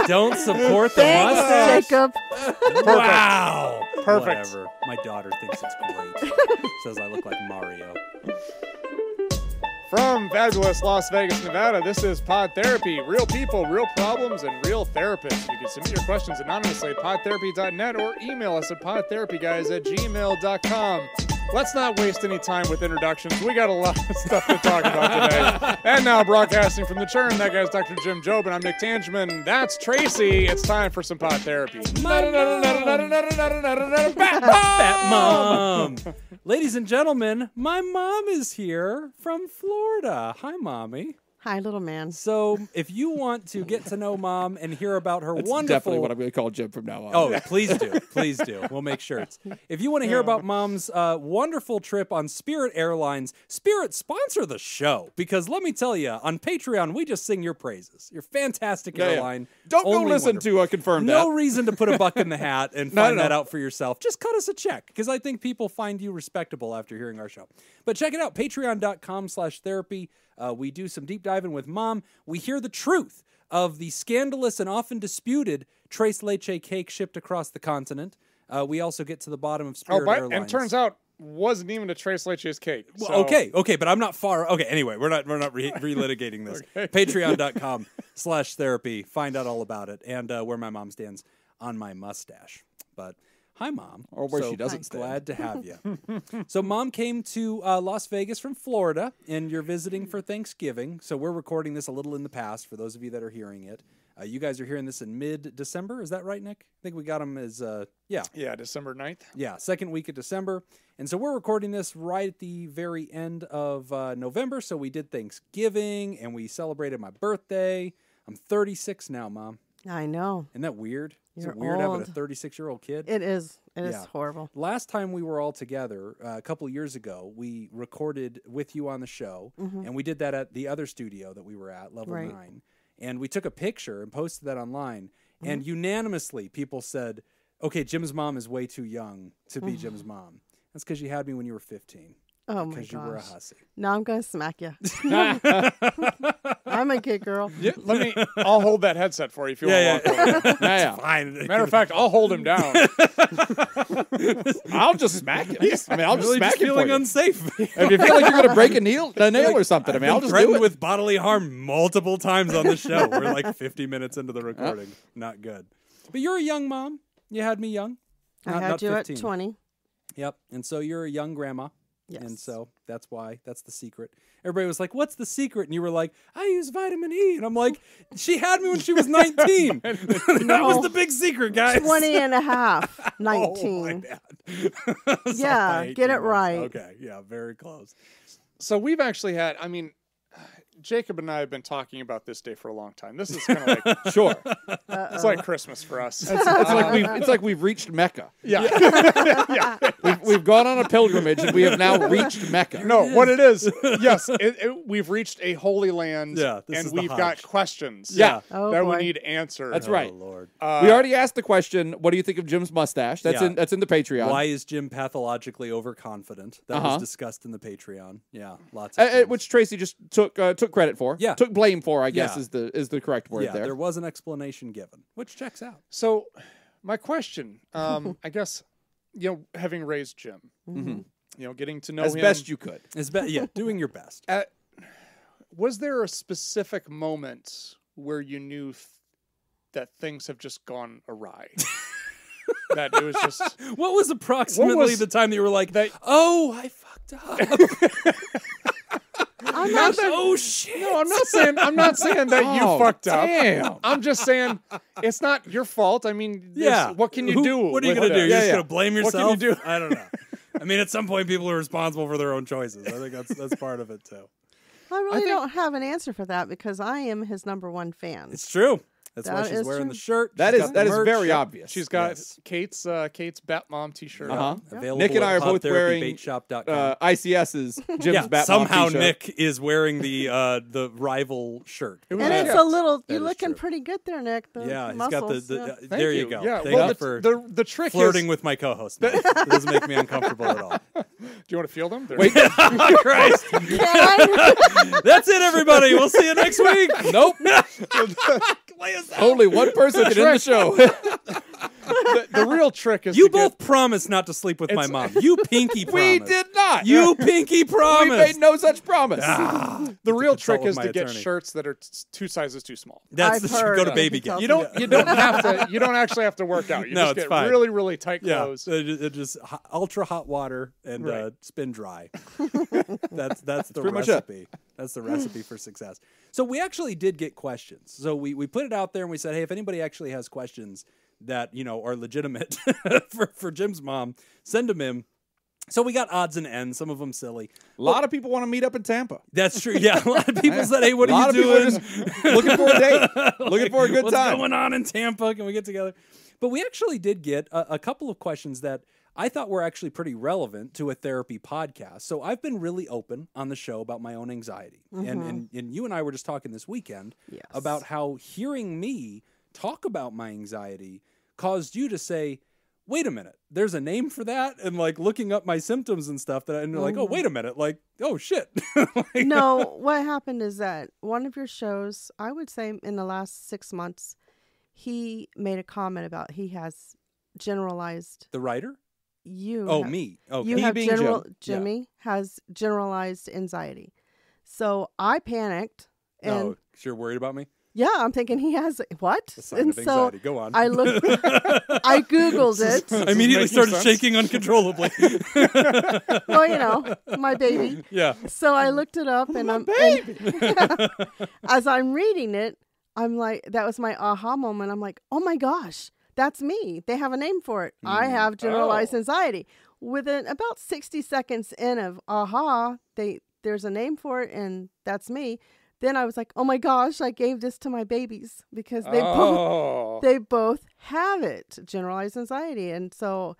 Don't support the Thanks, mustache. Jacob. Wow. Perfect. Whatever. My daughter thinks it's great. Says I look like Mario. From fabulous Las Vegas, Nevada, this is Pod Therapy. Real people, real problems, and real therapists. You can submit your questions anonymously at podtherapy.net or email us at podtherapyguys@gmail.com. Let's not waste any time with introductions. We got a lot of stuff to talk about today. And now broadcasting from the Churn, that guy's Dr. Jim Job, and I'm Nick Tangeman. That's Tracy. It's time for some Pod Therapy. Bat Mom. Ladies and gentlemen, my mom is here from Florida. Hi, Mommy. Hi, little man. So, if you want to get to know Mom and hear about her That's wonderful... definitely what I'm going to call Jim from now on. Oh, please do. Please do. We'll make sure it's... If you want to hear about Mom's wonderful trip on Spirit Airlines, Spirit, sponsor the show. Because let me tell you, on Patreon, we just sing your praises. You're fantastic airline. Don't go Only listen wonderful. to Confirm That. No reason to put a buck in the hat and find No. that out for yourself. Just cut us a check, because I think people find you respectable after hearing our show. But check it out, patreon.com/therapy. We do some deep diving with Mom. We hear the truth of the scandalous and often disputed Tres Leche cake shipped across the continent. We also get to the bottom of Spirit Airlines. And turns out, wasn't even a Tres Leches cake. So. Well, okay, but I'm not far. Okay, anyway, we're not relitigating this. Okay. Patreon.com/therapy. Find out all about it and where my mom stands on my mustache. But hi, Mom. Or where she doesn't stand. Glad to have you. So Mom came to Las Vegas from Florida, and you're visiting for Thanksgiving. So we're recording this a little in the past for those of you that are hearing it. You guys are hearing this in mid-December. Is that right, Nick? I think we got them as, Yeah, December 9th. Yeah, second week of December. And so we're recording this right at the very end of November. So we did Thanksgiving, and we celebrated my birthday. I'm 36 now, Mom. I know. Isn't that weird? Is You're it weird having a old. 36-year-old kid? It is. It is Yeah. horrible. Last time we were all together, a couple years ago, we recorded with you on the show, and we did that at the other studio that we were at, Level Right. 9. And we took a picture and posted that online, and unanimously people said, okay, Jim's mom is way too young to be Jim's mom. That's because you had me when you were 15. Oh, my Because you were a gosh. hussy. Now I'm going to smack you. I'm a kid girl. Yeah, I'll hold that headset for you if you want to walk over. Yeah. Fine. Matter of fact, I'll hold him down. I'll just smack him. I'll just really smack just him for feeling you. unsafe. If you feel like you're going to break a nail or something, I've I'll been just threatened do it. with bodily harm multiple times on the show. We're like 50 minutes into the recording. Not good. But you're a young mom. You had me young. I had you 15. at 20. Yep. And so you're a young grandma. Yes. And so that's why. That's the secret. Everybody was like, what's the secret? And you were like, I use vitamin E. And I'm like, she had me when she was 19. That was the big secret, guys. 20 and a half. Oh, 19. my bad. So Yeah, by 18 get it months. right. Okay. Yeah, very close. So we've actually had, Jacob and I have been talking about this day for a long time. This is kind of like, Sure. it's like Christmas for us. It's like we've reached Mecca. Yeah. We've gone on a pilgrimage and we have now reached Mecca. No, what it is, yes, we've reached a holy land, Yeah, this and is the we've Hajj. got questions Yeah. Oh, that boy. we need answered. That's right. Oh, Lord. We already asked the question, what do you think of Jim's mustache? That's Yeah. in the Patreon. Why is Jim pathologically overconfident? That was discussed in the Patreon. Yeah, lots of things. Which Tracy just took credit for. Yeah. Took blame for, I guess, Yeah. is the correct word yeah, there. there was an explanation given, which checks out. So, my question, I guess, having raised Jim, getting to know As him best you could. Doing your best. Was there a specific moment where you knew that things have just gone awry? That it was just... What was approximately the time that you were like, oh, I fucked up? I'm not Oh, shit. No, I'm not saying that you fucked up. Damn. I'm just saying it's not your fault. I mean, Yeah. what can you do? What are you with going to do? it? You're just going to blame What yourself? can you do? I don't know. I mean, at some point, people are responsible for their own choices. I think that's part of it, too. I really don't have an answer for that because I am his number 1 fan. It's true. That's why That she's is wearing true. the shirt. That She's is got the merch. very obvious. She's got Yes. Kate's Bat Mom T-shirt. Uh-huh. Available Nick and I at are both wearing podtherapybaitshop.com. ICS's Jim's Yeah, Bat somehow Mom t-shirt. Nick is wearing the rival shirt. And it's a little, you're is looking true. pretty good there, Nick. The Yeah, he's muscles, got yeah. Thank there you go. Yeah, Thank well, you for the trick flirting is, with my co-host. Mike. It doesn't make me uncomfortable at all. Do you want to feel them? They're- Wait, Christ. That's it, everybody. We'll see you next week. nope. Lay us out. Only one person can end the show. The real trick is You to get- both promised not to sleep with my mom. You pinky We promised. did not. You pinky We promised. made no such promise. the real consult trick with is my to get attorney. shirts that are 2 sizes too small. That's I've the heard go to of baby it. get. You don't have to. You don't actually have to work out. You No, just it's get fine. really, really tight Yeah, clothes. it just ultra hot water and Right. spin dry. That's the pretty much it. recipe. That's the recipe for success. So we actually did get questions. So we put it out there and we said, hey, if anybody actually has questions that are legitimate for Jim's mom, send them in. So we got odds and ends, some of them silly. A lot of people want to meet up in Tampa. That's true. Yeah, a lot of people said, hey, what A lot are you of people doing? are just looking for a date, looking for a good What's time. going on in Tampa? Can we get together? But we actually did get a couple of questions that I thought were actually pretty relevant to a therapy podcast. So I've been really open on the show about my own anxiety. And you and I were just talking this weekend Yes. about how hearing me talk about my anxiety caused you to say, wait a minute, there's a name for that? And like looking up my symptoms and stuff and you're like, oh, wait a minute. Like, oh shit. Like, No, what happened is that one of your shows, I would say in the last 6 months, he made a comment about he has generalized the writer? you. Oh, have- me. Okay. You He have being general. Jim. Jimmy has generalized anxiety. So I panicked, and Oh, you're worried about me? yeah, I'm thinking he has what? A sign And of anxiety. Go on. I looked. I googled it. I immediately making started sense. shaking uncontrollably. Well, my baby. Yeah. So I looked it up, and as I'm reading it, I'm like, that was my aha moment. I'm like, oh my gosh, that's me. They have a name for it. I have generalized anxiety. Within about 60 seconds in of aha, there's a name for it, and that's me. Then I was like, oh my gosh, I gave this to my babies because they both have it, generalized anxiety. And so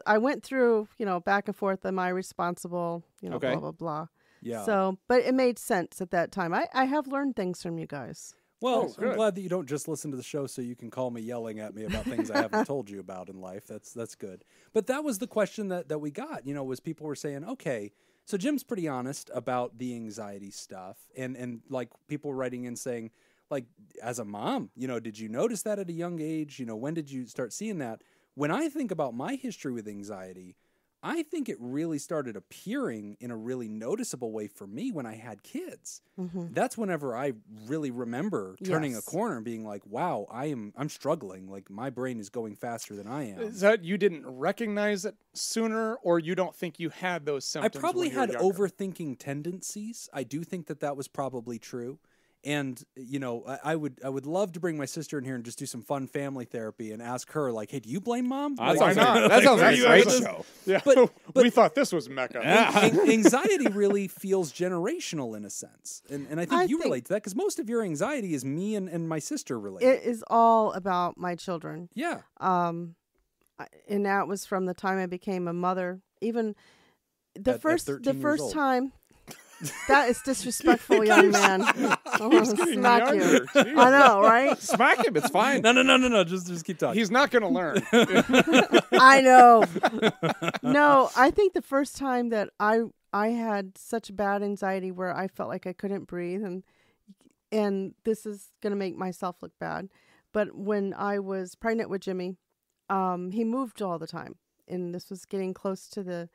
I went through, back and forth, am I responsible, Okay. blah, blah, blah. Yeah. So, but it made sense at that time. I have learned things from you guys. Well, I'm good. glad that you don't just listen to the show so you can call me yelling at me about things I haven't told you about in life. That's good. But that was the question that we got, was people were saying, okay, so Jim's pretty honest about the anxiety stuff. And like people were writing in saying, like, as a mom, did you notice that at a young age? When did you start seeing that? When I think about my history with anxiety, I think it really started appearing in a really noticeable way for me when I had kids. That's whenever I really remember turning a Yes. corner and being like, wow, I'm struggling. Like my brain is going faster than I am. Is that you didn't recognize it sooner, or you don't think you had those I symptoms? probably when you were had younger? overthinking tendencies. I do think that was probably true. And, I would love to bring my sister in here and just do some fun family therapy and ask her, like, hey, do you blame mom? That Like, sounds like, that sounds are like you a great ever- show. Yeah, But- we thought this was Mecca. Anxiety really feels generational in a sense. And I think I you think- relate to that because most of your anxiety is me and my sister related. It is all about my children. Yeah. And that was from the time I became a mother. Even the At first 13 the years first old. time. That is disrespectful, young man. I want to getting smack you. younger. Jeez. I know, right? Smack him. It's fine. No. Just keep talking. He's not going to learn. I know. No, I think the first time that I had such bad anxiety where I felt like I couldn't breathe, and this is going to make myself look bad, but when I was pregnant with Jimmy, he moved all the time, and this was getting close to the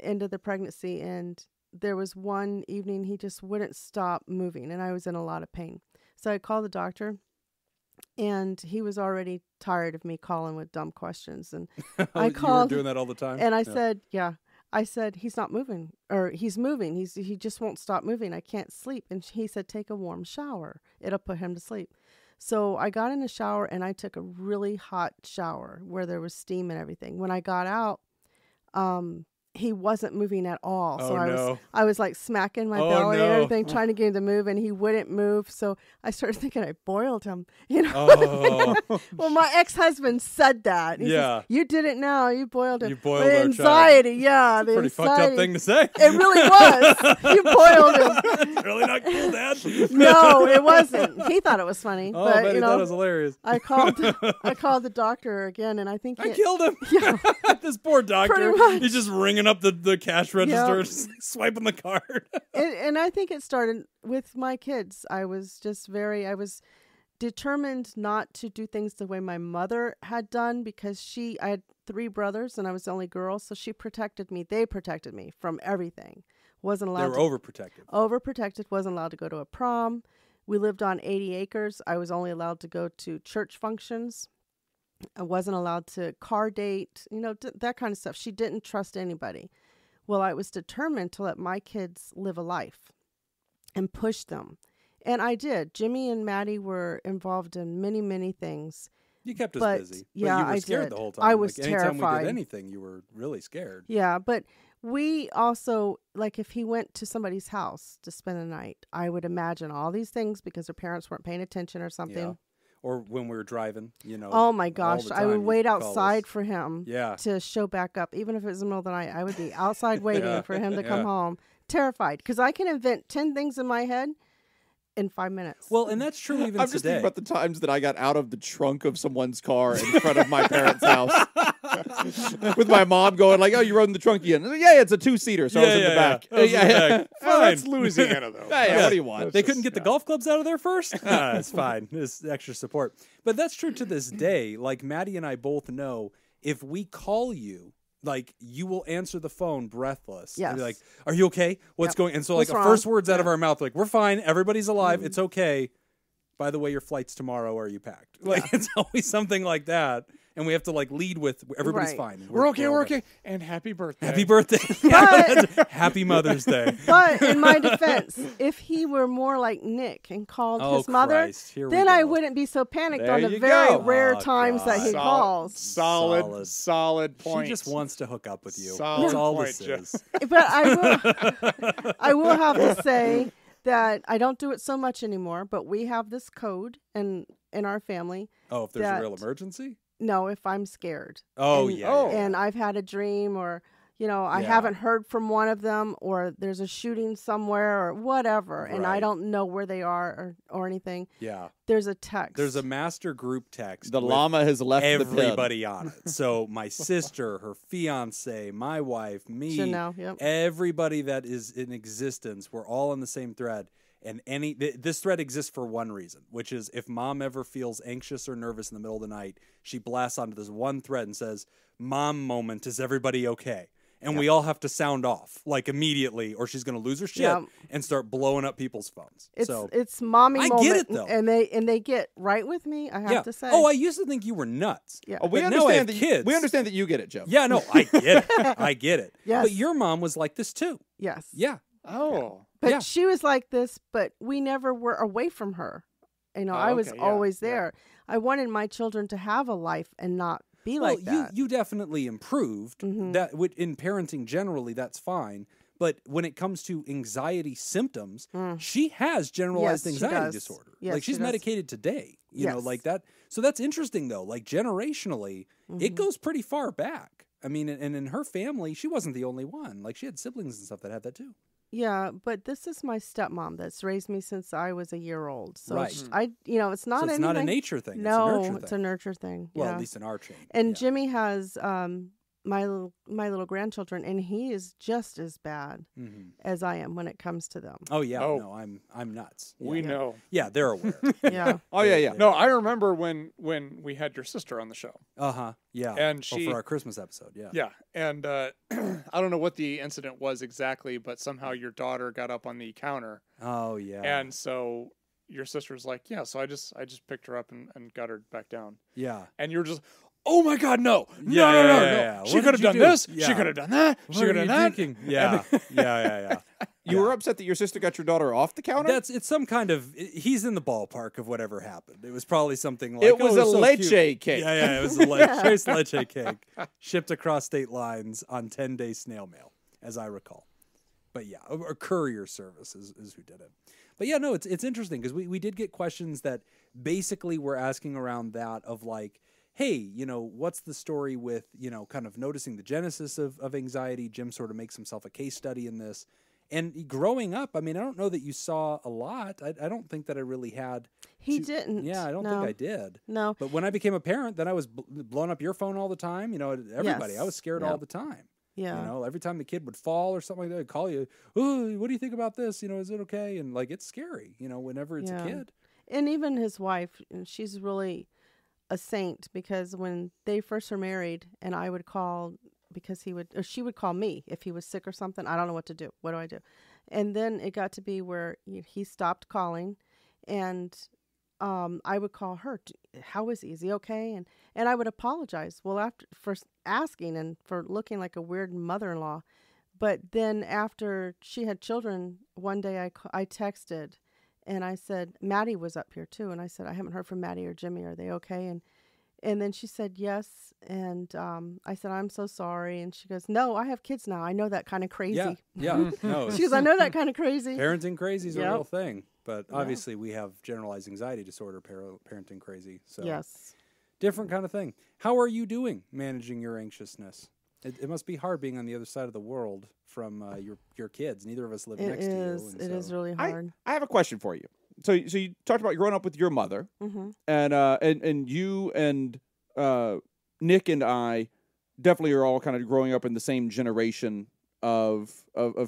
end of the pregnancy, and there was one evening he just wouldn't stop moving, and I was in a lot of pain. So I called the doctor, and he was already tired of me calling with dumb questions. And I You called, were doing that all the time? and I Yeah. said, I said, he's not moving, or he's moving. He just won't stop moving. I can't sleep. And he said, take a warm shower. It'll put him to sleep. So I got in the shower, and I took a really hot shower where there was steam and everything. When I got out, he wasn't moving at all. Oh, So no. I was like smacking my Oh, belly and no. everything, trying to get him to move, and he wouldn't move. So I started thinking I boiled him. Oh. Well, my ex-husband said that. He Yeah. says, you did it now. You boiled him. You boiled But our child. anxiety, yeah. The Pretty fucked up anxiety. thing to say. It really was. You boiled him. It's really not cool, Dad. No, it wasn't. He thought it was funny. Oh, but I bet you he thought know, it was hilarious. I called the doctor again, and I think I killed him. Yeah. This poor doctor. Pretty much. He's just ringing up the cash register, Yeah. just swiping the card. and I think it started with my kids. I was determined not to do things the way my mother had done because I had 3 brothers and I was the only girl, so she protected me. They protected me from everything. Wasn't allowed. They were overprotective. Overprotected. Wasn't allowed to go to a prom. We lived on 80 acres. I was only allowed to go to church functions. I wasn't allowed to car date. That kind of stuff. She didn't trust anybody. Well, I was determined to let my kids live a life and push them. And I did. Jimmy and Maddie were involved in many, many things. You kept us busy. Yeah, but you were I scared did. the whole time. I was anytime terrified. we did anything, you were really scared. Yeah, but we also, like if he went to somebody's house to spend the night, I would imagine all these things because their parents weren't paying attention or something. Yeah. Or when we were driving, Oh my gosh, I would wait call us. outside for him to show back up. Even if it was the middle of the night, I would be outside waiting for him to come home, terrified. Because I can invent 10 things in my head in 5 minutes. Well, and that's true even I'm today. just thinking about the times that I got out of the trunk of someone's car in front of my parents' house. With my mom going like, "Oh, you rode in the trunk again?" Yeah, it's a 2-seater, so I was in the back. I was in the back. Oh, that's Louisiana, though. Yeah, what do you want? They couldn't get the golf clubs out of there first? It's fine. It's extra support. But that's true to this day. Like, Maddie and I both know if we call you, like, you will answer the phone breathless. Yes. And be like, are you okay? What's going on? And so, like, What's the wrong? first words out of our mouth, like, we're fine. Everybody's alive. It's okay. By the way, your flight's tomorrow. Are you packed? Like, it's always something like that. And we have to, like, lead with everybody's Right. fine. We're okay. And happy birthday. Happy birthday. But- Happy Mother's Day. But in my defense, if he were more like Nick and called his mother, Christ. Here we then I go. wouldn't be so panicked There on the you very go. rare Oh, times that he God. calls. Solid point. She just wants to hook up with you. Solid That's all point, this Jeff. is. But I will have to say that I don't do it so much anymore, but we have this code in our family. Oh, if there's a that- real emergency? No, if I'm scared. Oh, and, yeah. And I've had a dream or, I Yeah. haven't heard from one of them or there's a shooting somewhere or whatever. And I Right. don't know where they are or anything. Yeah. There's a text. There's a master group text. The with llama has left the everybody on it. So my sister, her fiance, my wife, me, Chanel, yep. everybody that is in existence, we're all on the same thread. And this thread exists for one reason, which is if mom ever feels anxious or nervous in the middle of the night, she blasts onto this one thread and says, "Mom moment, is everybody okay?" And we all have to sound off like immediately, or she's going to lose her shit Yep. and start blowing up people's phones. It's mommy I moment. get it, though. And they get right with me, I have to say. Oh, I used to think you were nuts. Yeah. Oh, we But now I have understand that kids. we understand that you get it, Joe. Yeah, no, I get it. I get it. Yes. But your mom was like this too. Yes. Yeah. Oh. But Yeah. she was like this, but we never were away from her. I was okay, yeah, always yeah. there. I wanted my children to have a life and not be Well, like that. you definitely improved. Mhm. That in parenting generally, that's fine. But when it comes to anxiety symptoms, she has generalized Yes, she anxiety does. disorder. Yes, like she she's does. medicated today. You know, Yes. like that. So that's interesting though. Like generationally, it goes pretty far back. I mean, and in her family, she wasn't the only one. Like she had siblings and stuff that had that too. Yeah, but this is my stepmom that's raised me since I was a year old. So Right. it's not So it's anything. not a nature thing. No, it's a nurture it's thing. a nurture thing. Well, yeah. at least in our chain. And Yeah. Jimmy has my little grandchildren, and he is just as bad Mhm. as I am when it comes to them. Oh yeah, Oh. no, I'm nuts. We Yeah. know. Yeah, they're aware. Yeah. Oh yeah, yeah. No, I remember when we had your sister on the show. Yeah. And she- for our Christmas episode. Yeah. Yeah, and I don't know what the incident was exactly, but somehow your daughter got up on the counter, Oh yeah. and so your sister's like, "Yeah." So I just picked her up and got her back down, yeah. and you're just, "Oh my God, no, Yeah, no, no, no, yeah, no! yeah. She What could did have you done do? this. Yeah. She could have done that. What She are could have you done that." thinking? Yeah. yeah. You were upset that your sister got your daughter off the counter? It's some kind of he's in the ballpark of whatever happened. It was probably something like It was a so leche cute. cake. Yeah, it was a leche cake shipped across state lines on 10-day snail mail, as I recall. But yeah, a courier service is who did it. But yeah, no, it's interesting because we did get questions that basically were asking around that of like, hey, what's the story with, kind of noticing the genesis of anxiety? Jim sort of makes himself a case study in this. And growing up, I mean, I don't know that you saw a lot. I don't think that I really had. He didn't. Yeah, I don't think I did. No. But when I became a parent, then I was blowing up your phone all the time. Everybody. Yes. I was scared Yep. all the time. Yeah. Every time the kid would fall or something like that, they'd call you, "Oh, what do you think about this? Is it okay?" And like, it's scary, whenever it's a kid. And even his wife, she's really a saint, because when they first were married and I would call, because she would call me if he was sick or something, I don't know what to do. What do I do? And then it got to be where he stopped calling, and I would call her. How is he? Is he okay? And I would apologize. Well, for asking and for looking like a weird mother-in-law. But then after she had children, one day I texted, and I said, Maddie was up here too. And I said, I haven't heard from Maddie or Jimmy. Are they okay? And then she said, yes. And I said, I'm so sorry. And she goes, no, I have kids now. I know that kind of crazy. Yeah. No, She goes, I know that kind of crazy. parenting crazy is a Yep. real thing. But obviously we have generalized anxiety disorder, parenting crazy. So Yes. different kind of thing. How are you doing managing your anxiousness? It must be hard being on the other side of the world from your kids. Neither of us live next to you. It is really hard. I have a question for you. So you talked about growing up with your mother, Mm-hmm. and you and Nick and I definitely are all kind of growing up in the same generation of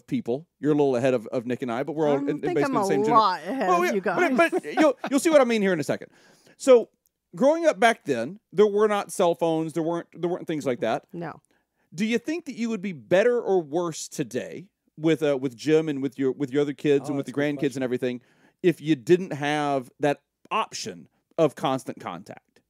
people. You're a little ahead of Nick and I, but we're all I think basically I'm the same a generation. lot ahead of you guys. But you'll see what I mean here in a second. So growing up back then, there were not cell phones. There weren't things like that. No. Do you think that you would be better or worse today with Jim and with your other kids and with the that's a good grandkids question. and everything if you didn't have that option of constant contact?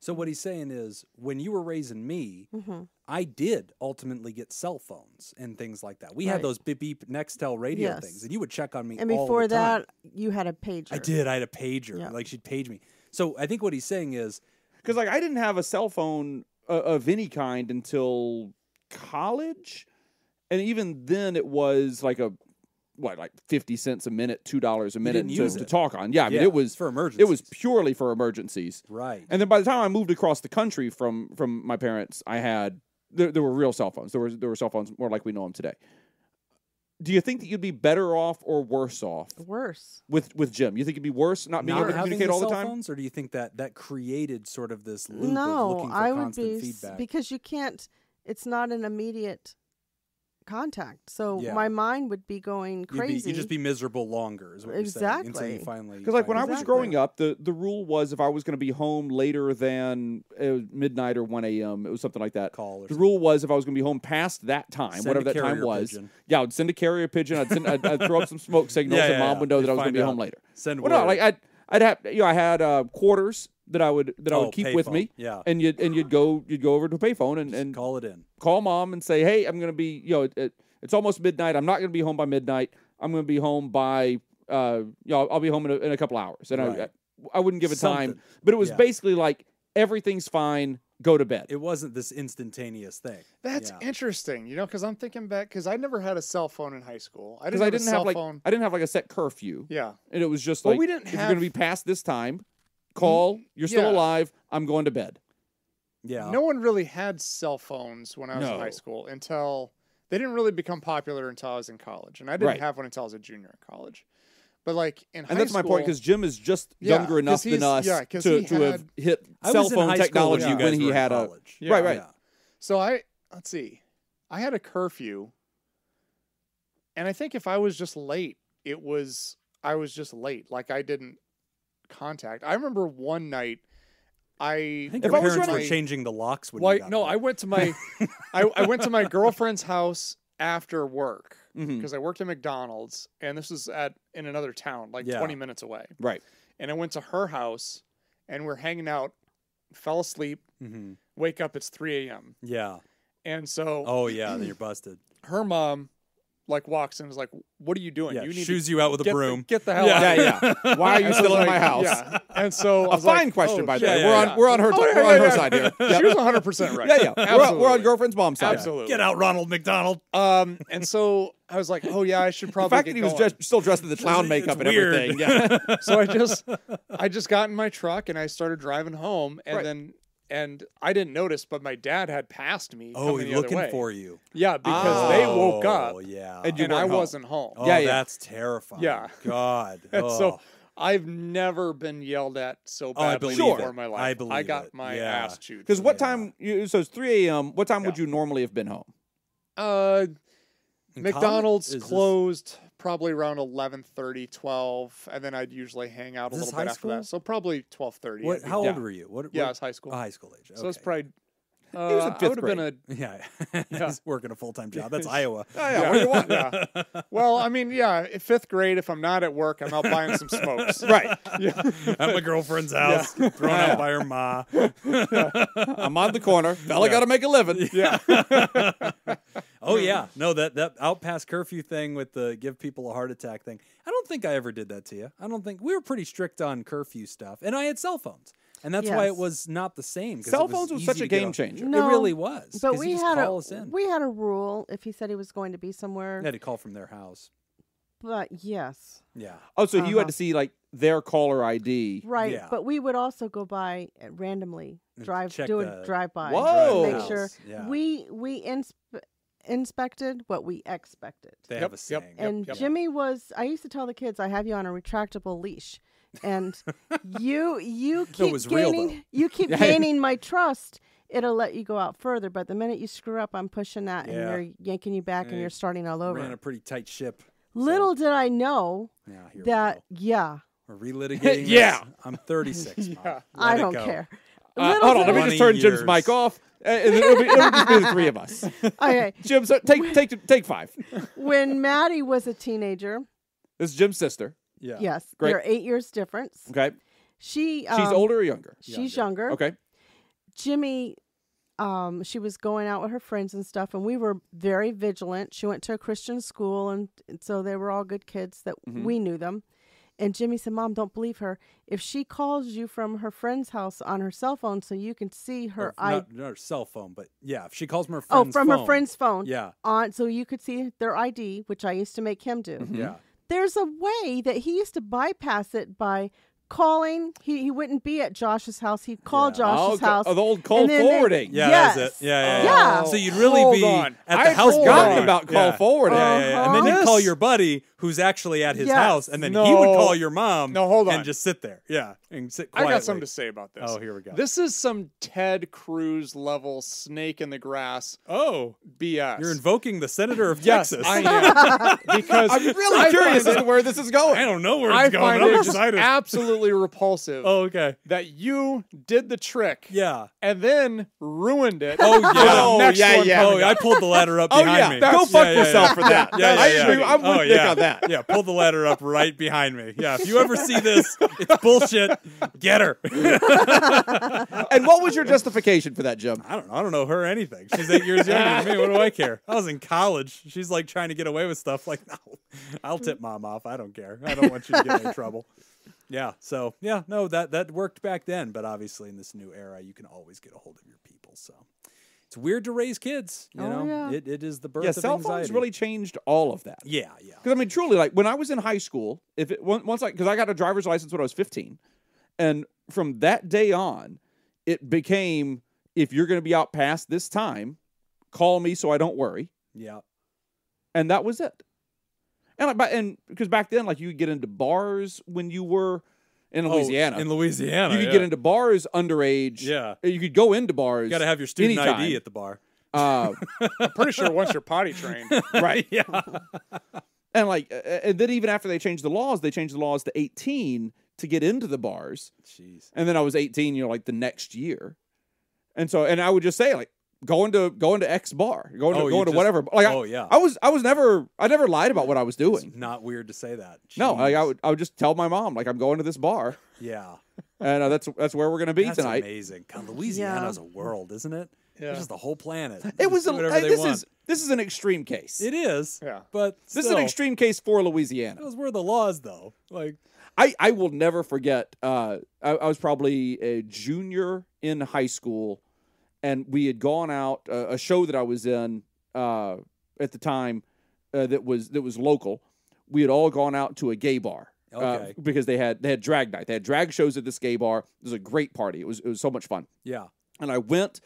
So what he's saying is, when you were raising me, Mm-hmm. I did ultimately get cell phones and things like that. We had Right. those beep beep Nextel radio Yes. things, and you would check on me. And all before the time. that, you had a pager. I did. I had a pager. Yeah. Like she'd page me. So I think what he's saying is, Because I didn't have a cell phone of any kind until college, and even then it was like like 50 cents a minute, $2 a minute didn't use to it. talk on. Yeah, I mean Yeah, it was for It was emergencies. purely for emergencies. right. And then by the time I moved across the country from my parents, I had there were real cell phones. There were cell phones more like we know them today. Do you think that you'd be better off or worse off Worse. with Jim? You think it'd be worse not being Not able to having communicate all the cell time? phones, or do you think that created sort of this loop of No, looking for I would constant be feedback? because you can't. It's not an immediate contact, so Yeah. my mind would be going crazy. You'd just be miserable longer, is what you're saying, until you Exactly. finally. Because like when I was Exactly. growing up, the rule was if I was going to be home later than midnight or 1 a.m., it was something like that. Call or The rule was if I was going to be home past that time, Send whatever a that time carrier was, pigeon. yeah, I would send a carrier pigeon. I'd throw up some smoke signals, and Mom would know that I was going to be home later. Send Well, no, word. like I'd have I had quarters that I would keep with payphone. me. Yeah. And you'd go over to a payphone and Call it in. call Mom and say, hey, I'm going to be it's almost midnight. I'm not going to be home by midnight. I'm going to be home by I'll be home in a couple hours. And Right. I wouldn't give a time, Something. but it was Yeah. basically like everything's fine. Go to bed. It wasn't this instantaneous thing. That's Yeah. interesting, because I'm thinking back, because I never had a cell phone in high school. Because I didn't have a cell have phone. I didn't have like a set curfew. Yeah. And it was just Well, like we didn't if you're going to be have- past this time, call. You're still Yeah. alive. I'm going to bed. Yeah. No one really had cell phones when I was in No. high school until they didn't really become popular until I was in college, and I didn't Right. have one until I was a junior in college. But like in high And that's my point, because Jim is just Yeah, younger enough 'cause than he's- us yeah, 'cause to he have had- hit I cell was in phone high school technology when you when guys he were in had a college. Yeah. right. Yeah. So let's see, I had a curfew, and I think if I was just late, I was just late. Like I didn't contact. I remember one night, I think If your I was parents were running- changing the locks when Well, you got no, home. I went to my I went to my girlfriend's house after work Mhm. because I worked at McDonald's, and this was in another town, like Yeah. 20 minutes away. Right. And I went to her house, and we're hanging out. Fell asleep. Mhm. Wake up, it's 3 a.m. Yeah. And so Oh yeah. Then you're busted. her mom like walks in and is like, "What are you doing? Yeah. You need Shoos to you out with a get broom. get the hell Yeah. out." Yeah, yeah. Why are you And I still was in my like, house? Yeah. And so I A was fine like, question, oh, by the shit. way. yeah, We're on her Oh, yeah, we're on her yeah, side here. She Yep. was 100% right. Yeah, yeah. We're on Absolutely. girlfriend's mom's side. Absolutely. Get out, Ronald McDonald. And so I was like, "Oh yeah, I should The probably fact get that he was going." still dressed in the clown It's makeup and weird. everything. Yeah. So I just got in my truck and I started driving home, and and I didn't notice, but my dad had passed me. Oh, coming he's the looking other way. for you. Yeah, because they woke up Oh yeah. And you and I weren't home. wasn't home. Oh, Yeah, yeah. that's terrifying. Yeah. God. And Oh. so I've never been yelled at so I badly believe before it. in my life. I believe got it. my Yeah. ass chewed. Because what Yeah. time? So it's 3 a.m. What time would Yeah. you normally have been home? In McDonald's college? Is this- closed probably around 11:30, 12, and then I'd usually hang out a Is this little bit high after school? that. So probably 12:30. What? How Yeah. old were you? What? Yeah, it's high school. Oh, high school age. So it's Okay. probably. He was in I fifth would have been a. Yeah, Yeah. he's working a full-time job. That's Iowa. Oh, yeah. What do you want? Yeah. Well, I mean, yeah, fifth grade. If I'm not at work, I'm out buying some smokes. Right. At my girlfriend's house, thrown out by her ma. I'm on the corner. Fella got to make a living. Yeah. Oh yeah, no, that out past curfew thing with the give people a heart attack thing. I don't think I ever did that to you. I don't think we were pretty strict on curfew stuff, and I had cell phones, and that's why it Yes. was not the same. 'Cause Cell it phones was easy such to a get game on. changer. No, It really was. But 'cause we you just had call us in. we had a rule if he said he was going to be somewhere. You had to call from their house. But yes, Yeah. Oh, so you had Uh-huh. to see like their caller ID. right. Yeah. But we would also go by randomly, And do check a the drive-by, Whoa. make sure Yeah. we inspected what we expected. They Yep, have a yep. saying. And Jimmy was. I used to tell the kids, I have you on a retractable leash, and you keep was real, though. gaining you keep Yeah. gaining my trust. It'll let you go out further. But the minute you screw up, I'm pushing that, and Yeah. they're yanking you back, and Yeah. you're starting all over. Ran a pretty tight ship. Little did I know Yeah, here that. we go. Yeah, We're relitigating. Yeah. this. I'm 36. Mom. Yeah. Let I it don't go. care. Hold Little on, did let me I- just turn 20 Jim's years. mic off. And it'll just be the three of us. Okay, Jim, so take 5. when Maddie was a teenager, This is Jim's sister. Yeah. yes, Great. there are 8 years difference. Okay. She's She's older or younger? She's younger. Okay. Jimmy, she was going out with her friends and stuff, and we were very vigilant. She went to a Christian school, and so they were all good kids that we knew them. And Jimmy said, "Mom, don't believe her. If she calls you from her friend's house on her cell phone, so you can see her Not her cell phone, but yeah, if she calls from her oh, friend's from phone. her friend's phone, Yeah. on so you could see their ID, which I used to make him do. Yeah. There's a way that he used to bypass it by calling. He wouldn't be at Josh's house. He'd call Yeah. Josh's house. Oh, the old call and then forwarding. Yeah, Yes. that's it. Yeah. Yeah. So you'd really Hold be on. at the I had house forgotten party. about call Yeah. forwarding. Yeah. And then you'd This- call your buddy who's actually at his Yes. house, and then he No. would call your mom. No, hold and on. just sit there. Yeah, and sit I quietly. got something to say about this. Oh, here we go. This is some Ted Cruz level snake in the grass Oh, BS. you're invoking the senator of Yes, Texas. I am. Because I'm really curious as to where this is going. I don't know where I it's going. find I'm it just excited. absolutely repulsive Oh, okay. that you did the trick Yeah. and then ruined it. Oh, for yeah. the Oh, next yeah, one yeah. coming Oh, I up. pulled the ladder up Oh, behind yeah. me. Go fuck Yeah, yourself yeah. for that. Yeah, I yeah, agree. yeah. I'm with Oh, Nick yeah. on that. Yeah, pull the ladder up right behind me. Yeah, if you ever see this, it's bullshit. Get her. And what was your justification for that, Jim? I don't know. I don't know her anything. She's 8 years younger than me. What do I care? I was in college. She's like trying to get away with stuff. Like, no, I'll tip mom off. I don't care. I don't want you to get in trouble. Yeah. So yeah, no, that worked back then, but obviously in this new era, you can always get a hold of your people. So it's weird to raise kids. You Oh, know, yeah. it is the birth Yeah, of cell anxiety. phones really changed all of that. Yeah, yeah. Because I mean, truly, like when I was in high school, if it once because I got a driver's license when I was 15, and from that day on, it became if you're going to be out past this time, call me so I don't worry, Yeah. and that was it. And because back then, like you could get into bars when you were in Louisiana. In Louisiana. you could yeah. get into bars underage. Yeah. You could go into bars. You got to have your student anytime. ID at the bar. I'm Pretty sure once you're potty trained. right. Yeah. And like, and then even after they changed the laws to 18 to get into the bars. Jeez. And then I was 18, like the next year. And so, and I would just say like, going to X bar, going to whatever. Like, yeah. I never lied about what I was doing. It's not weird to say that. No, like Jeez. I would just tell my mom like I'm going to this bar, Yeah. and that's where we're gonna be That's tonight. amazing. God, Louisiana's a world, isn't it? Yeah. It's just the whole planet. It was Just do whatever they want. this is an extreme case. It is. Yeah. But This is an extreme case for Louisiana. Those were the laws, though. Like, I will never forget. I was probably a junior in high school, and we had gone out a show that I was in at the time that was local. We had all gone out to a gay bar Okay. because they had drag night. They had drag shows at this gay bar. It was a great party. It was so much fun. yeah. And I went